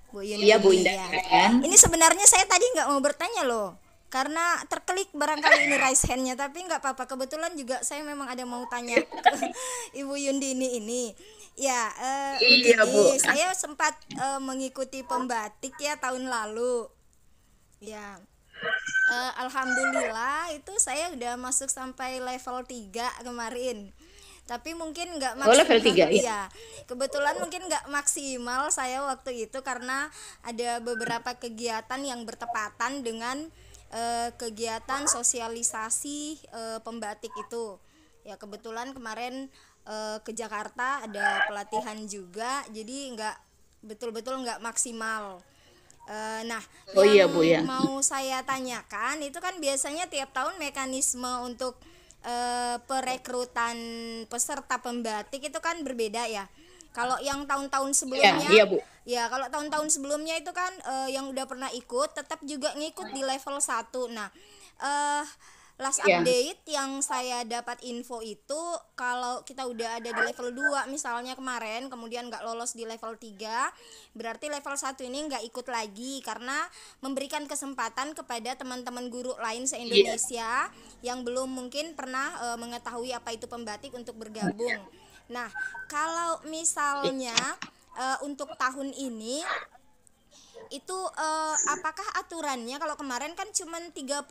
Bu Yuni. Iya Bu Indah kan. Ini sebenarnya saya tadi nggak mau bertanya loh, karena terklik barangkali ini raise hand-nya, tapi nggak apa-apa. Kebetulan juga saya memang ada mau tanya ke Ibu Yundini ini. Ya, Iya, Bu. saya sempat mengikuti pembatik ya tahun lalu. Ya, alhamdulillah itu saya udah masuk sampai level 3 kemarin. Tapi mungkin nggak maksimal. level 3 ya? Iya. Kebetulan mungkin nggak maksimal saya waktu itu karena ada beberapa kegiatan yang bertepatan dengan kegiatan sosialisasi pembatik itu. Ya kebetulan kemarin ke Jakarta ada pelatihan juga, jadi betul-betul nggak maksimal. Nah, Iya Bu ya. mau saya tanyakan itu kan biasanya tiap tahun mekanisme untuk perekrutan peserta pembatik itu kan berbeda ya. Kalau yang tahun-tahun sebelumnya, iya, Bu. ya kalau tahun-tahun sebelumnya itu kan yang udah pernah ikut tetap juga ngikut di level 1. Nah, last update yang saya dapat info itu kalau kita udah ada di level 2 misalnya kemarin kemudian nggak lolos di level 3, berarti level 1 ini nggak ikut lagi karena memberikan kesempatan kepada teman-teman guru lain se-Indonesia yang belum mungkin pernah mengetahui apa itu pembatik untuk bergabung. Nah, kalau misalnya untuk tahun ini itu apakah aturannya kalau kemarin kan cuman 30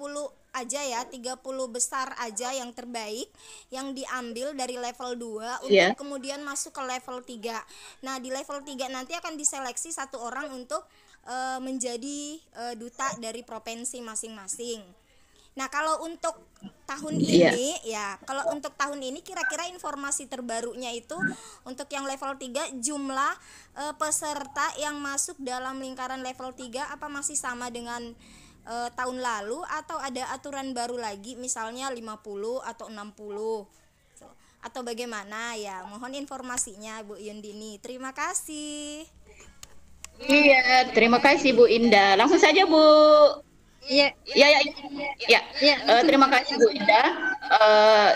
aja ya, 30 besar aja yang terbaik yang diambil dari level 2 untuk kemudian masuk ke level 3. Nah, di level 3 nanti akan diseleksi satu orang untuk menjadi duta dari provinsi masing-masing. Nah, kalau untuk tahun ini kalau untuk tahun ini kira-kira informasi terbarunya itu untuk yang level 3 jumlah peserta yang masuk dalam lingkaran level 3 apa masih sama dengan tahun lalu atau ada aturan baru lagi misalnya 50 atau 60 atau bagaimana ya? Mohon informasinya Bu Yundini. Terima kasih. Iya, terima kasih Bu Indah. Langsung saja Bu. Iya. Terima kasih Bu Indah.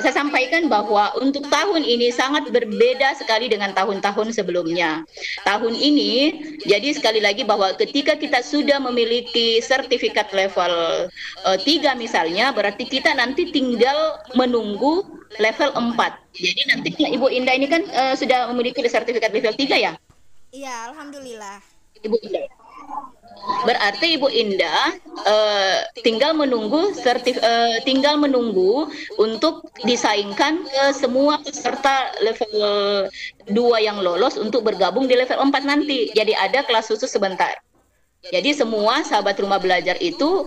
Saya sampaikan bahwa untuk tahun ini sangat berbeda sekali dengan tahun-tahun sebelumnya. Tahun ini, jadi sekali lagi bahwa ketika kita sudah memiliki sertifikat level 3 misalnya, berarti kita nanti tinggal menunggu level 4. Jadi nanti Ibu Indah ini kan sudah memiliki sertifikat level 3 ya? Iya, alhamdulillah. Ibu Indah. Berarti Ibu Indah tinggal menunggu untuk disaingkan ke semua peserta level 2 yang lolos untuk bergabung di level 4 nanti. Jadi ada kelas khusus sebentar. Jadi semua sahabat rumah belajar itu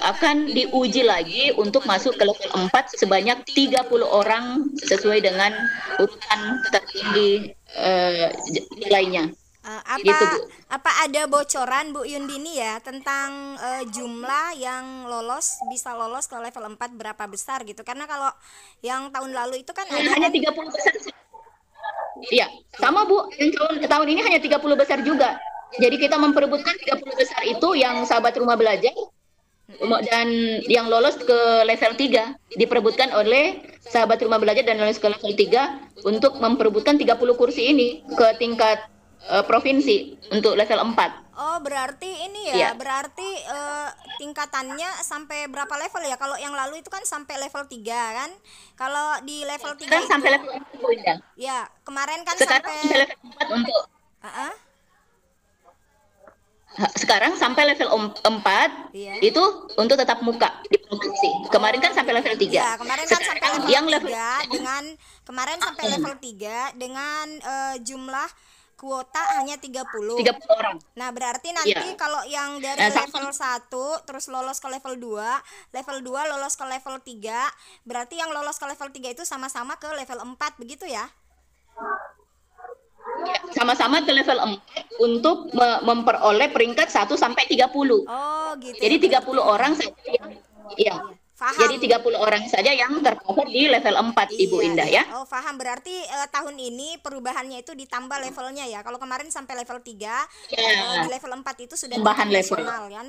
akan diuji lagi untuk masuk ke level 4 sebanyak 30 orang sesuai dengan urutan tertinggi nilainya. Apa ada bocoran Bu Yundini ya tentang jumlah yang bisa lolos ke level 4 berapa besar gitu? Karena kalau yang tahun lalu itu kan hanya 30 besar. Iya, sama Bu. Yang tahun ini hanya 30 besar juga. Jadi kita memperebutkan 30 besar itu yang sahabat rumah belajar dan yang lolos ke level 3 diperebutkan oleh sahabat rumah belajar dan lolos ke level 3 untuk memperebutkan 30 kursi ini ke tingkat provinsi untuk level 4. Oh, berarti ini ya, Iya. berarti tingkatannya sampai berapa level ya? Kalau yang lalu itu kan sampai level 3 kan? Kalau di level 3 Sekarang itu sampai level 4 Bu Indah. ya, kemarin kan Sekarang sampai sampai level 4 untuk Ah, sekarang sampai level 4 Iya. itu untuk tetap muka di provinsi. Kemarin kan sampai level 3. ya, kemarin kan sampai Sekarang level yang 3 level dengan kemarin sampai level 3 dengan jumlah kuota hanya 30. 30 orang. Nah, berarti nanti Iya. kalau yang dari Nah, level 1 terus lolos ke level 2 lolos ke level 3, berarti yang lolos ke level 3 itu sama-sama ke level 4 begitu ya? Ya, sama-sama ke level 4 untuk memperoleh peringkat 1 sampai 30. Oh, gitu. Jadi ya, 30 orang saja yang iya. Paham. Jadi 30 orang saja yang tercover di level 4 Ibu Iya, Indah iya. ya. Oh, paham. Berarti tahun ini perubahannya itu ditambah levelnya ya. Kalau kemarin sampai level 3, Ya. di level 4 itu sudah Tambahan tingkat level. nasional kan?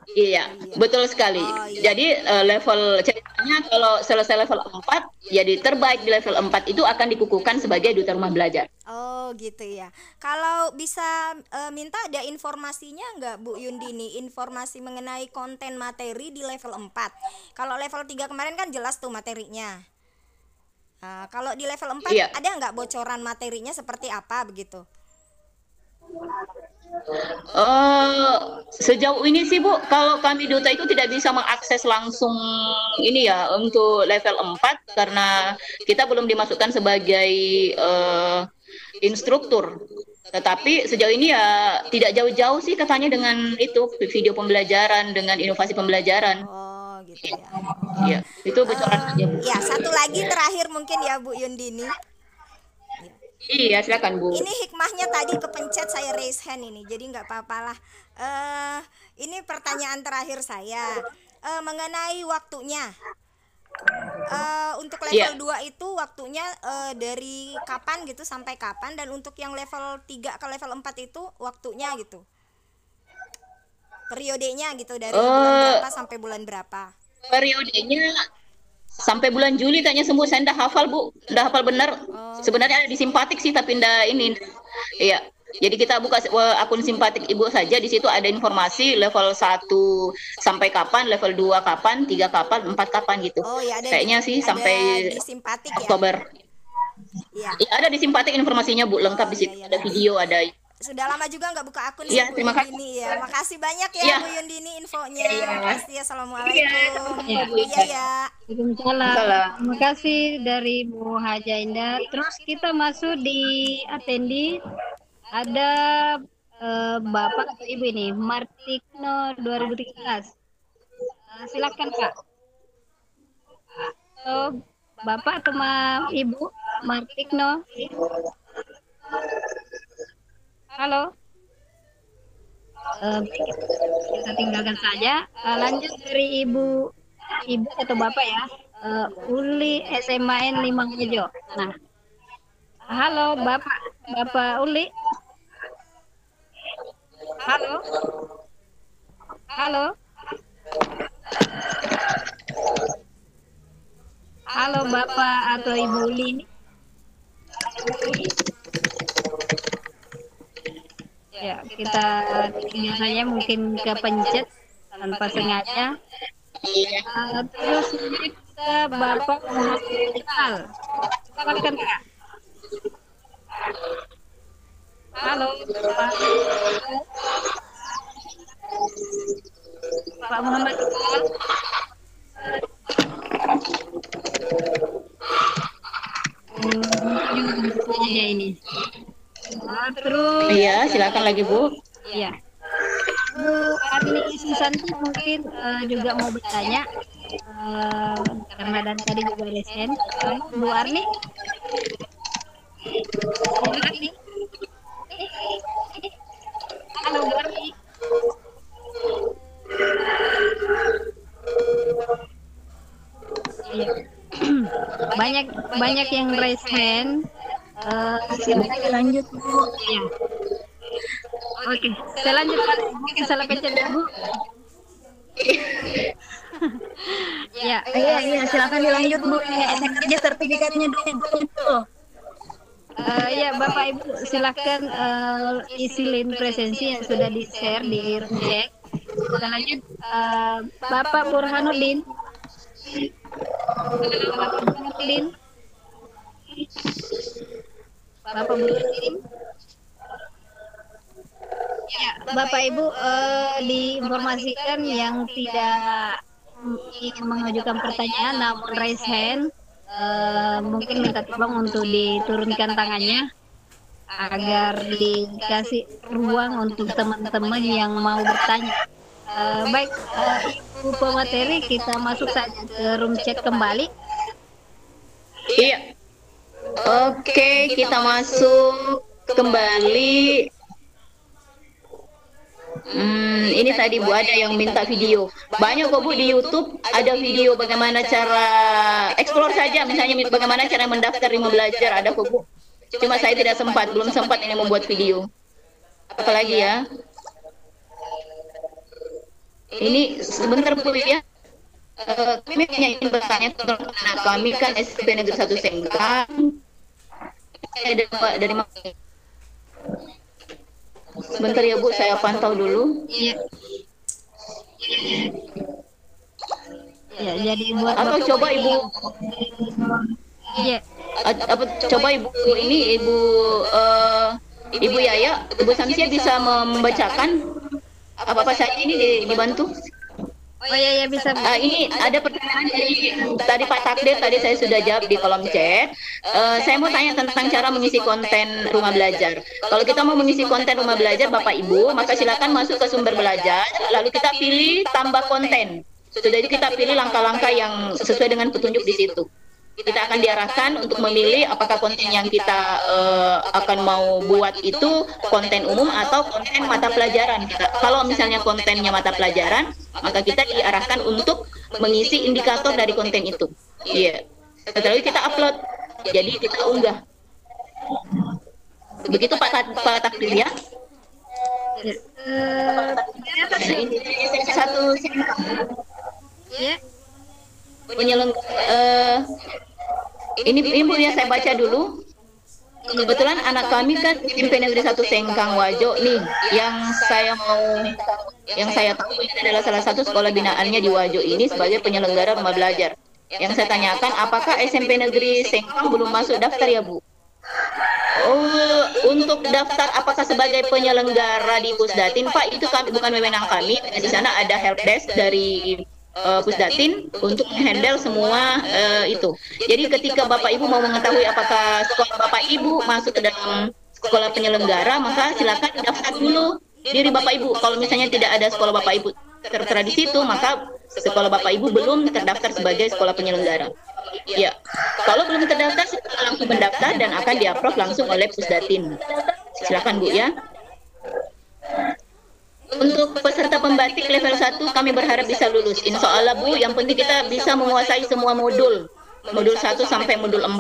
Iya, betul sekali. Oh, iya. Jadi level ceritanya kalau selesai level 4, jadi terbaik di level 4 itu akan dikukuhkan sebagai duta rumah belajar. Oh, gitu ya. Kalau bisa minta ada informasinya nggak Bu Yundini? Informasi mengenai konten materi di level 4. Kalau level 3 kemarin kan jelas tuh materinya. Nah, kalau di level 4 Iya. ada nggak bocoran materinya seperti apa begitu? Sejauh ini sih Bu, kalau kami duta itu tidak bisa mengakses langsung ini ya untuk level 4 karena kita belum dimasukkan sebagai instruktur. Tetapi sejauh ini ya tidak jauh-jauh sih katanya dengan itu video pembelajaran dengan inovasi pembelajaran. Oh, gitu ya. Ya, itu bocoran aja Bu. Ya, satu lagi terakhir mungkin ya Bu Yundini. Iya, silakan Bu. Ini hikmahnya tadi kepencet saya raise hand ini, jadi nggak apa-apalah. Ini pertanyaan terakhir saya mengenai waktunya. Untuk level 2 itu waktunya dari kapan gitu sampai kapan, dan untuk yang level 3 ke level 4 itu waktunya gitu. Periodenya gitu dari bulan berapa sampai bulan berapa? Periodenya sampai bulan Juli kayaknya sembuh. Saya ndak hafal Bu, ndak hafal benar. Sebenarnya ada di simpatik sih tapi ndak ini. Iya. Jadi kita buka akun simpatik Ibu saja, di situ ada informasi level 1 sampai kapan, level 2 kapan, 3 kapan, 4 kapan gitu. Oh ya, ada kayaknya sih ada sampai di simpatik ya. Oktober. Iya. Ya, ada di simpatik informasinya Bu, lengkap di situ. iya, Ada video, ada. Sudah lama juga nggak buka akun Iya, Bu terima kasih. Yundini ya. Makasih banyak ya Iya. Bu Yundini infonya. Iya. Makasih. Assalamualaikum. Iya. Iya ya. Waalaikumsalam. Salam. Terima kasih dari Bu Haja Indah. Terus kita masuk di atendi. Ada Bapak atau Ibu ini, Martikno 2013. Silakan Kak. Bapak atau Ibu Martikno. Halo. Kita tinggalkan saja. Lanjut dari Ibu atau Bapak ya. Uli SMAN 5 Mojo. Nah, halo Bapak Uli. Halo. Halo Bapak atau Ibu Uli ini. Ya, kita tinggal saja mungkin kepencet tanpa sengaja. Terus kita Bapak Muhammad Iqbal. Silakan Kak. Halo Pak Muhammad Iqbal. Aja ini. Terus Iya, silakan lagi Bu. ya. Bu Arni Susanti mungkin juga mau bertanya karena dan tadi juga lesen. Bu Arni. Halo Bu Arni. Iya. banyak yang raise hand. Silakan lanjut Bu. Ya. Oke, saya lanjutkan. Mungkin salah pencet ya Bu. Ya, iya, silakan dilanjut Bu. Saya kerja sertifikatnya dulu. Ya, Bapak Ibu silakan isi link presensi yang sudah di-share di room chat. Selanjutnya Bapak Burhanuddin. Bapak Burhanuddin. Bapak Burhanuddin. Ya, Bapak Ibu diinformasikan yang tidak ingin mengajukan pertanyaan namun raise hand, mungkin minta tolong untuk diturunkan tangannya agar dikasih ruang untuk teman-teman yang mau bertanya. Baik, Ibu pemateri, kita masuk saja ke room chat kembali. Iya. Oke, kita masuk kembali. Ini tadi Bu ada yang minta video. Banyak kok Bu di YouTube ada video bagaimana cara explore saja, misalnya bagaimana cara mendaftar Rumah Belajar, ada kok Bu. Cuma saya tidak sempat, belum sempat ini membuat video. Apalagi ya. Ini sebentar Bu ya. Kami ingin bertanya tentang anak kami kan SMP Negeri 1 Sengkang. Dari mana? Sebentar ya Bu, saya pantau dulu. Iya. Ya, jadi buat atau coba Ibu. Iya. Apa coba Ibu ini Ibu Yaya, Ibu Samsia bisa membacakan apa saja ini dibantu? Oh iya bisa. Ini ada pertanyaan dari tadi Pak Takdir, tadi saya sudah jawab di kolom chat. Saya mau tanya tentang cara mengisi konten Rumah Belajar. Kalau kita mau mengisi konten Rumah Belajar Bapak Ibu, maka silakan masuk ke sumber belajar, lalu kita pilih tambah konten. Sudah itu kita pilih langkah-langkah yang sesuai dengan petunjuk di situ. Kita akan diarahkan untuk memilih apakah konten yang kita akan mau buat itu konten umum atau konten mata pelajaran. Kalau misalnya kontennya mata pelajaran, maka kita diarahkan untuk mengisi indikator dari konten itu. Iya. Setelah itu kita upload, jadi kita unggah. Begitu Pak Takdir ya. Satu Ya. Ini Ibu ya, saya baca dulu. Kebetulan anak kami kan SMP Negeri 1 Sengkang Wajo nih, yang saya tahu ini adalah salah satu sekolah binaannya di Wajo ini sebagai penyelenggara Rumah Belajar. Yang saya tanyakan, apakah SMP Negeri Sengkang belum masuk daftar ya Bu? Untuk daftar apakah sebagai penyelenggara di Pusdatin Pak, itu kami bukan wewenang kami. Di sana ada helpdesk dari Pusdatin untuk handle semua itu. Jadi ketika Bapak Ibu mau mengetahui apakah sekolah Bapak Ibu masuk ke dalam sekolah penyelenggara, maka silakan daftar dulu diri Bapak Ibu. Kalau misalnya tidak ada sekolah Bapak Ibu tertera di situ, maka sekolah Bapak Ibu belum terdaftar sebagai sekolah penyelenggara. Ya, kalau belum terdaftar, silakan langsung mendaftar dan akan di-approve langsung oleh Pusdatin. Silakan Bu ya. Untuk peserta pembatik level 1 kami berharap bisa lulus. Insya Allah Bu, yang penting kita bisa menguasai semua modul. Modul 1 sampai modul 4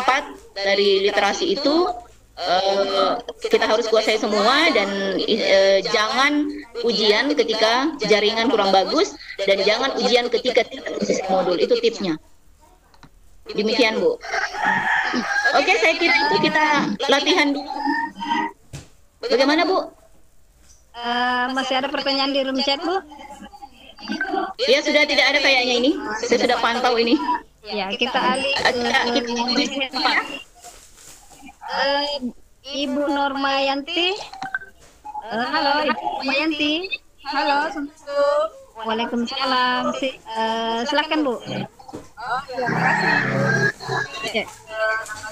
dari literasi itu kita harus kuasai semua, dan jangan ujian ketika jaringan kurang bagus, dan jangan ujian ketika tidak selesai modul. Itu tipsnya. Demikian Bu. Oke, saya kira itu kita latihan dulu. Bagaimana Bu? Masih ada pertanyaan di room chat Bu? Ya sudah tidak ada kayaknya ini. Saya sudah pantau ini. Ya, kita alih Ibu Normayanti. Halo Ibu Normayanti. Halo, Waalaikumsalam. Silakan Bu.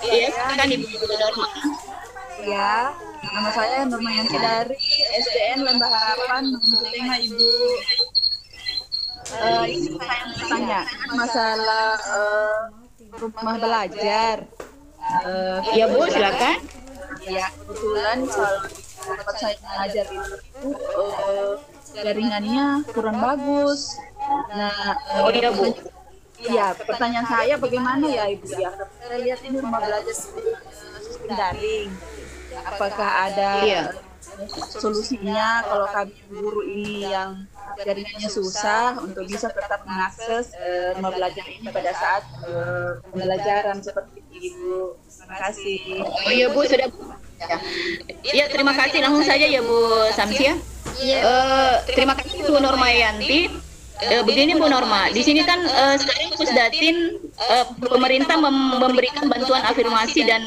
Iya, silakan Ibu Norma. Ya, nama saya Nurmayanti dari SDN Lembah Harapan, Tengah Ibu. Ini saya mau tanya masalah rumah belajar. Iya Bu, silakan. Ya, kebetulan kalau tempat saya mengajar itu jaringannya kurang bagus. Nah, Oh iya Bu. iya, pertanyaan saya bagaimana ya Ibu ya? Saya lihat ini rumah belajar sistem daring. Apakah ada solusinya kalau kami guru ini yang jaringannya susah untuk bisa tetap mengakses rumah belajar ini pada saat pembelajaran seperti itu. Terima kasih. Oh iya Bu, sudah. Ya, terima kasih langsung saja ya Bu Samsia. Terima kasih Bu Normayanti. Begini Bu Norma, di sini kan sekarang Pusdatin pemerintah memberikan bantuan afirmasi dan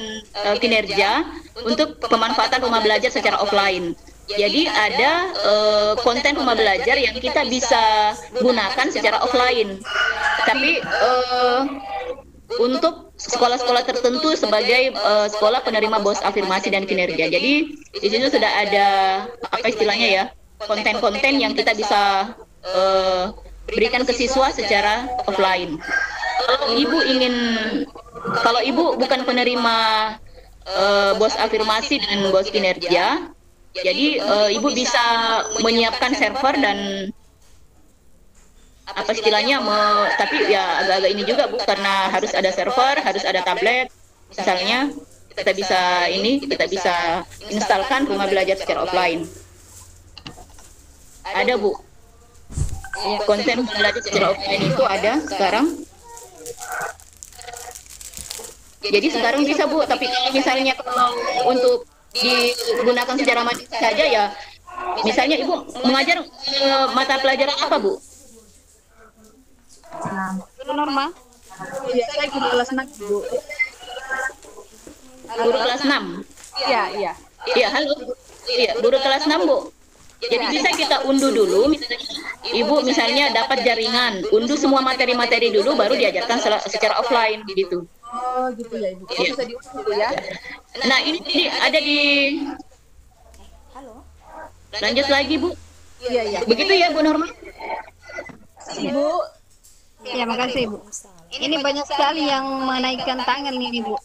kinerja untuk pemanfaatan rumah belajar secara offline. Jadi ada konten rumah belajar yang kita bisa gunakan secara offline. Tapi untuk sekolah-sekolah tertentu sebagai sekolah penerima BOS afirmasi dan kinerja. Jadi di situ sudah ada apa istilahnya ya, konten-konten yang kita bisa berikan ke siswa secara offline. Kalau ibu bukan penerima BOS afirmasi dan BOS kinerja, jadi ibu bisa menyiapkan server dan apa istilahnya, tapi ya agak-agak ini juga Bu, karena harus ada server, harus ada tablet, misalnya kita bisa instalkan rumah belajar secara offline. Ada Bu. Konten belajar secara offline itu ada sekarang. Jadi sekarang bisa Bu, tapi misalnya kalau untuk digunakan secara mandiri saja ya, misalnya Ibu mengajar mata pelajaran apa Bu? Norma. Iya, saya guru kelas 6 Bu. Guru kelas 6? Iya, iya. Iya, halo. Iya, guru kelas 6 Bu. Jadi bisa kita unduh dulu, misalnya Ibu misalnya dapat jaringan, unduh semua materi-materi dulu, baru diajarkan secara offline gitu. Oh gitu ya Ibu. Oh, bisa diunduh dulu ya. Nah ini ada di. Lanjut lagi Bu. Iya iya. Begitu ya Bu Norma. Ibu. Ya, makasih Bu. Ini banyak sekali yang menaikkan tangan ini Bu.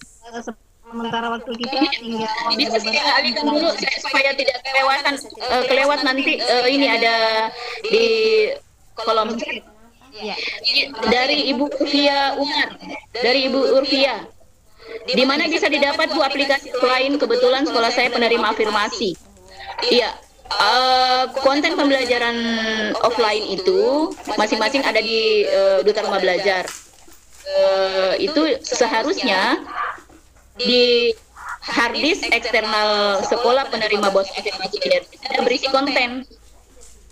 Sementara waktu kita tinggal bisa saya alihkan dulu supaya tidak kelewat nanti ini ada di kolom chat. ya. Dari Ibu Urfia Umar, dari Ibu Urfia. Di mana bisa didapat Bu aplikasi lain? Kebetulan sekolah saya penerima afirmasi. Iya. Konten pembelajaran offline itu masing-masing ada di Duta Rumah Belajar. Itu seharusnya di harddisk eksternal sekolah penerima BOS afirmasi ada berisi konten.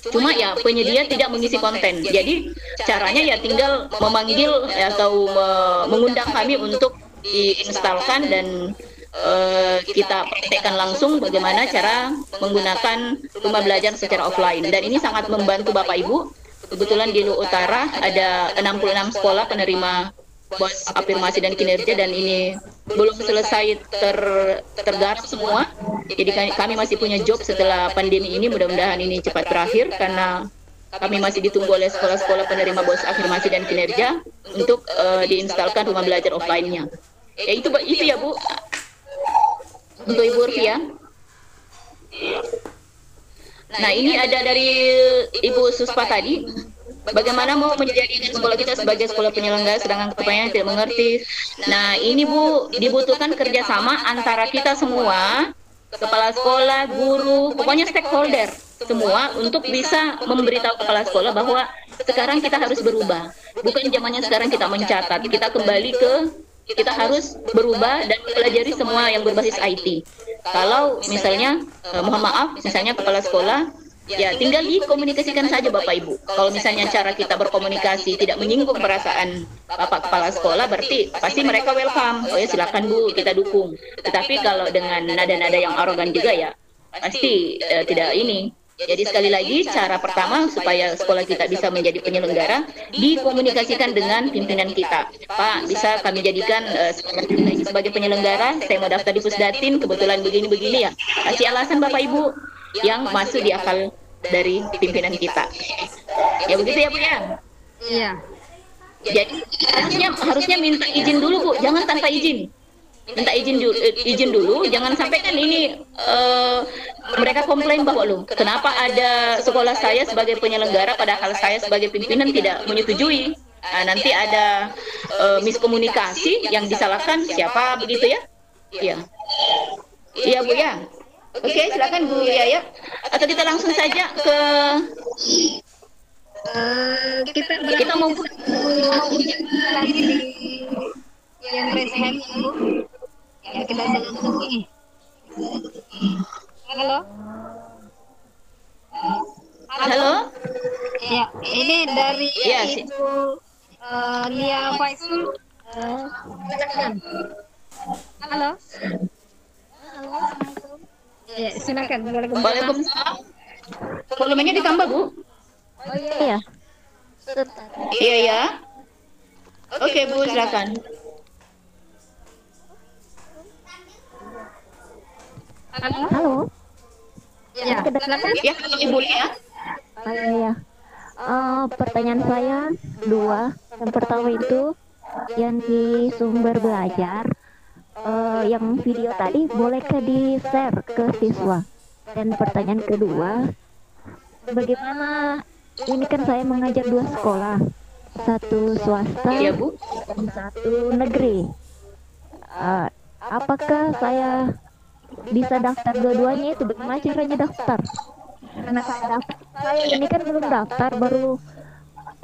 Cuma ya penyedia tidak mengisi konten. Jadi caranya ya tinggal memanggil atau mengundang kami untuk diinstalkan dan kita praktekkan langsung bagaimana cara menggunakan rumah belajar secara offline. Dan ini sangat membantu Bapak Ibu. Kebetulan di Lu Utara ada 66 sekolah penerima BOS afirmasi dan kinerja, dan ini belum selesai tergarap semua. Jadi kami masih punya job setelah pandemi ini. Mudah-mudahan ini cepat berakhir karena kami masih ditunggu oleh sekolah-sekolah penerima BOS afirmasi dan kinerja untuk diinstalkan rumah belajar offline-nya. Ya itu ya Bu. Untuk Ibu Urfia. Nah ini ada dari Ibu Suspa tadi. Bagaimana mau menjadikan sekolah kita sebagai sekolah penyelenggara sedangkan ketuanya tidak mengerti. Nah ini Bu, dibutuhkan kerjasama antara kita semua, kepala sekolah, guru, pokoknya stakeholder semua, untuk bisa memberitahu kepala sekolah bahwa sekarang kita harus berubah. Bukan zamannya sekarang kita mencatat, kita harus berubah dan mempelajari semua yang berbasis IT. Kalau misalnya, mohon maaf, misalnya kepala sekolah, ya tinggal dikomunikasikan saja Bapak Ibu. Kalau misalnya cara kita berkomunikasi tidak menyinggung perasaan Bapak Kepala Sekolah, berarti pasti mereka welcome. Oh ya silakan Bu, kita dukung. Tetapi kalau dengan nada-nada yang arogan juga ya pasti tidak ini. Jadi sekali lagi, cara pertama supaya sekolah kita bisa menjadi penyelenggara, dikomunikasikan dengan pimpinan kita. Pak, bisa kami jadikan sekolah kita ini sebagai penyelenggara, saya mau daftar di Pusdatin, kebetulan begini-begini ya. Kasih alasan Bapak Ibu yang masuk di akal dari pimpinan kita. Ya begitu ya Bu ya? Iya. Jadi harusnya minta izin dulu Bu, jangan tanpa izin. Minta izin dulu, jangan sampai kan ini mereka komplain bahwa loh, kenapa ada sekolah saya sebagai penyelenggara padahal saya sebagai pimpinan tidak menyetujui. Nah, nanti ada miskomunikasi yang disalahkan siapa begitu ya? Iya. Iya Bu ya. Oke, silakan Bu Yaya. Atau kita langsung saja ke kita mau lagi di yang Reshen Bu. Ya kita langsung ini. Halo. halo. Ya, ini dari Ya, Ibu Lia Faisal. Silakan. Halo. Ya, silakan. Waalaikumsalam. Volumenya ditambah, Bu. Oh iya. Iya ya. Oke, Bu, silakan. Halo. Ya, silakan. Ya, Ibu Lia. Iya. Pertanyaan saya dua. Yang pertama itu yang di sumber belajar, yang video tadi bolehkah di-share ke siswa? Dan pertanyaan kedua, bagaimana ini kan saya mengajar dua sekolah, satu swasta Iya, Bu. dan satu negeri. Apakah saya bisa daftar dua-duanya itu? Bagaimana caranya daftar? Karena saya ini kan belum daftar, baru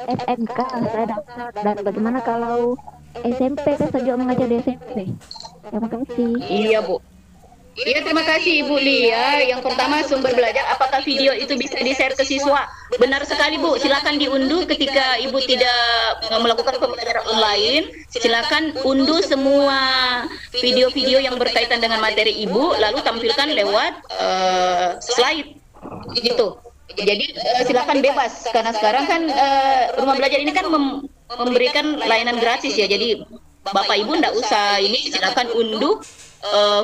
SMK saya daftar. Dan bagaimana kalau SMP, kan saya juga mengajar di SMP. Terima kasih. Iya, Bu. Iya, terima kasih Ibu Lia. Yang pertama, sumber belajar, apakah video itu bisa di-share ke siswa? Benar sekali, Bu. Silakan diunduh ketika Ibu tidak melakukan pembelajaran online. Silakan unduh semua video-video yang berkaitan dengan materi Ibu, lalu tampilkan lewat slide. Gitu. Jadi silakan bebas, karena sekarang kan rumah belajar ini kan memberikan layanan gratis ya. Jadi Bapak Ibu ndak usah ini, silakan unduh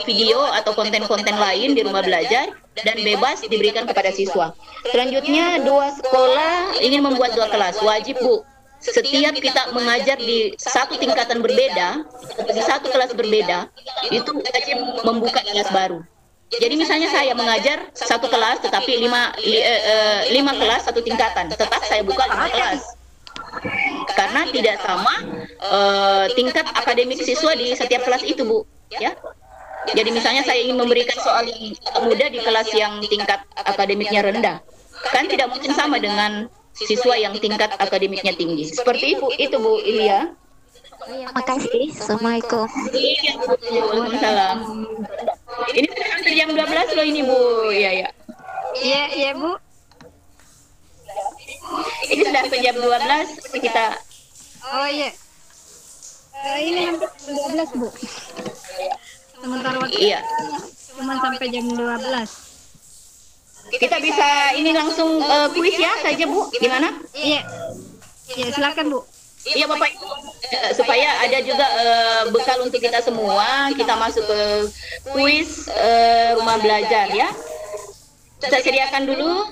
video atau konten-konten lain di rumah belajar dan bebas diberikan kepada siswa. Selanjutnya, dua sekolah ingin membuat dua kelas. Wajib, Bu. Setiap kita mengajar di satu tingkatan berbeda, di satu kelas berbeda, itu wajib membuka kelas baru. Jadi misalnya saya mengajar satu kelas, tetapi lima kelas satu tingkatan, tetap saya buka 5 kelas. Karena tidak sama tingkat akademik siswa di setiap kelas itu, Bu. Ya. Jadi misalnya saya ingin memberikan soal yang mudah di kelas yang tingkat akademiknya rendah, kan tidak mungkin sama dengan siswa yang tingkat akademiknya tinggi. Seperti itu Bu Ilia. Terima kasih. Assalamualaikum. Iya, Bu. Waalaikumsalam. Ini sudah hampir jam 12 loh ini, Bu. Iya, ya. Iya, Bu. Ini sudah hampir jam 12 kita. Oh iya. Ini hampir 12, Bu. Sementara waktu Iya. cuma sampai jam 12. Kita bisa ini langsung kuis ya saja, Bu. Gimana? Iya. Iya, silakan, Bu. Iya, Bapak Ibu. Supaya ada juga bekal untuk kita semua, kita masuk ke kuis rumah belajar ya. Kita sediakan dulu.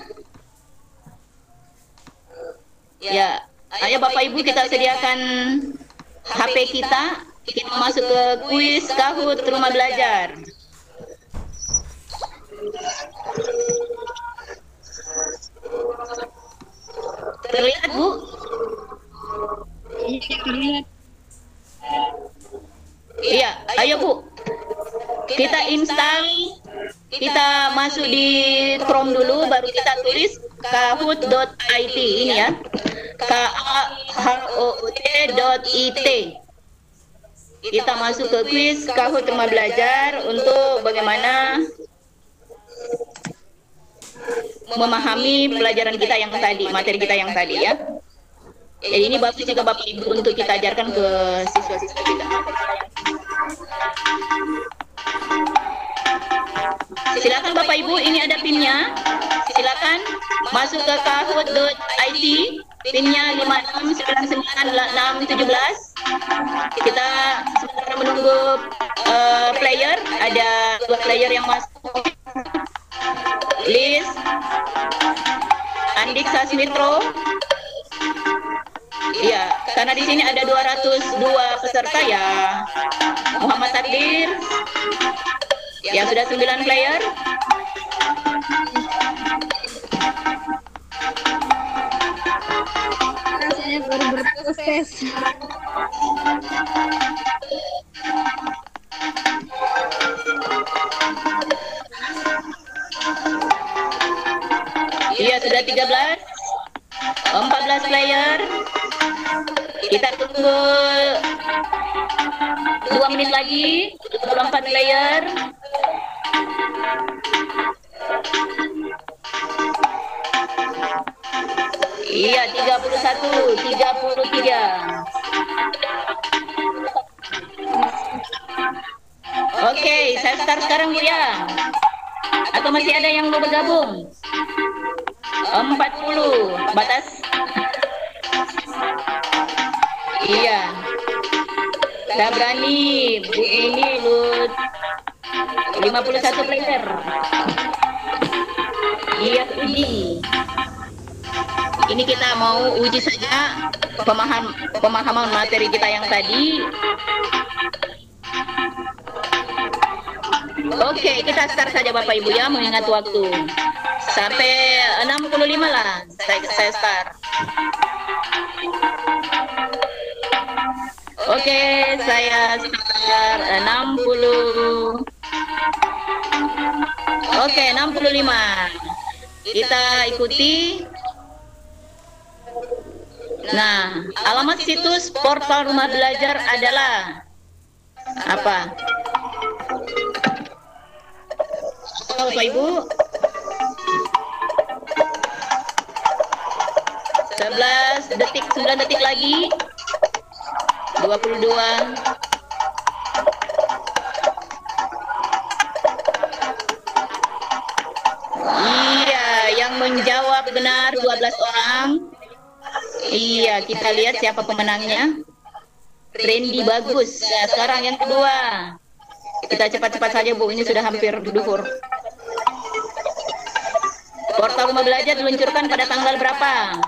Ya, ayo Bapak Ibu kita sediakan HP kita. Kita masuk ke kuis Kahoot rumah belajar. Terlihat, Bu? Iya, terlihat. Iya, ayo Bu. Kita install, kita masuk di Chrome dulu, baru kita tulis kahoot.it ini ya. kahoot.it. Kita masuk ke kuis Kahoot rumah belajar untuk bagaimana memahami pelajaran kita yang tadi, materi kita yang tadi ya. Jadi ini bagus juga Bapak Ibu untuk kita ajarkan ke siswa-siswa kita. Silakan Bapak Ibu, ini ada pinnya. Silakan masuk ke kahoot.it, pinnya 56996617. Kita sebentar menunggu player, ada 2 player yang masuk. Liz, Andik Sasmitro. Iya, karena di sini ada 202 peserta ya. Muhammad Takdir. Ya, sudah 9 player. Saya baru berproses. Iya, sudah 13. 14 player. Kita tunggu 2 menit lagi. 24 player. Iya, 31, 33. Oke, saya start sekarang Bu ya. Atau masih ada yang mau bergabung? 40 batas. Iya. Saya berani Bu ini Lut. 51 player. Iya, uji. Ini kita mau uji saja pemahaman materi kita yang tadi. Oke, kita start saja Bapak Ibu ya, mengingat waktu. Sampai 65 lah, saya start. Oke, saya start 60. Oke, 65. Kita ikuti. Nah, alamat situs portal rumah belajar adalah apa? Bapak Ibu, 11 detik, 9 detik lagi, 22. Iya, yang menjawab benar 12 orang. Iya, kita lihat siapa pemenangnya. Trendy bagus. Nah, sekarang yang kedua. Kita cepat-cepat saja Bu, ini sudah hampir duhur. Portal rumah belajar diluncurkan pada tanggal berapa?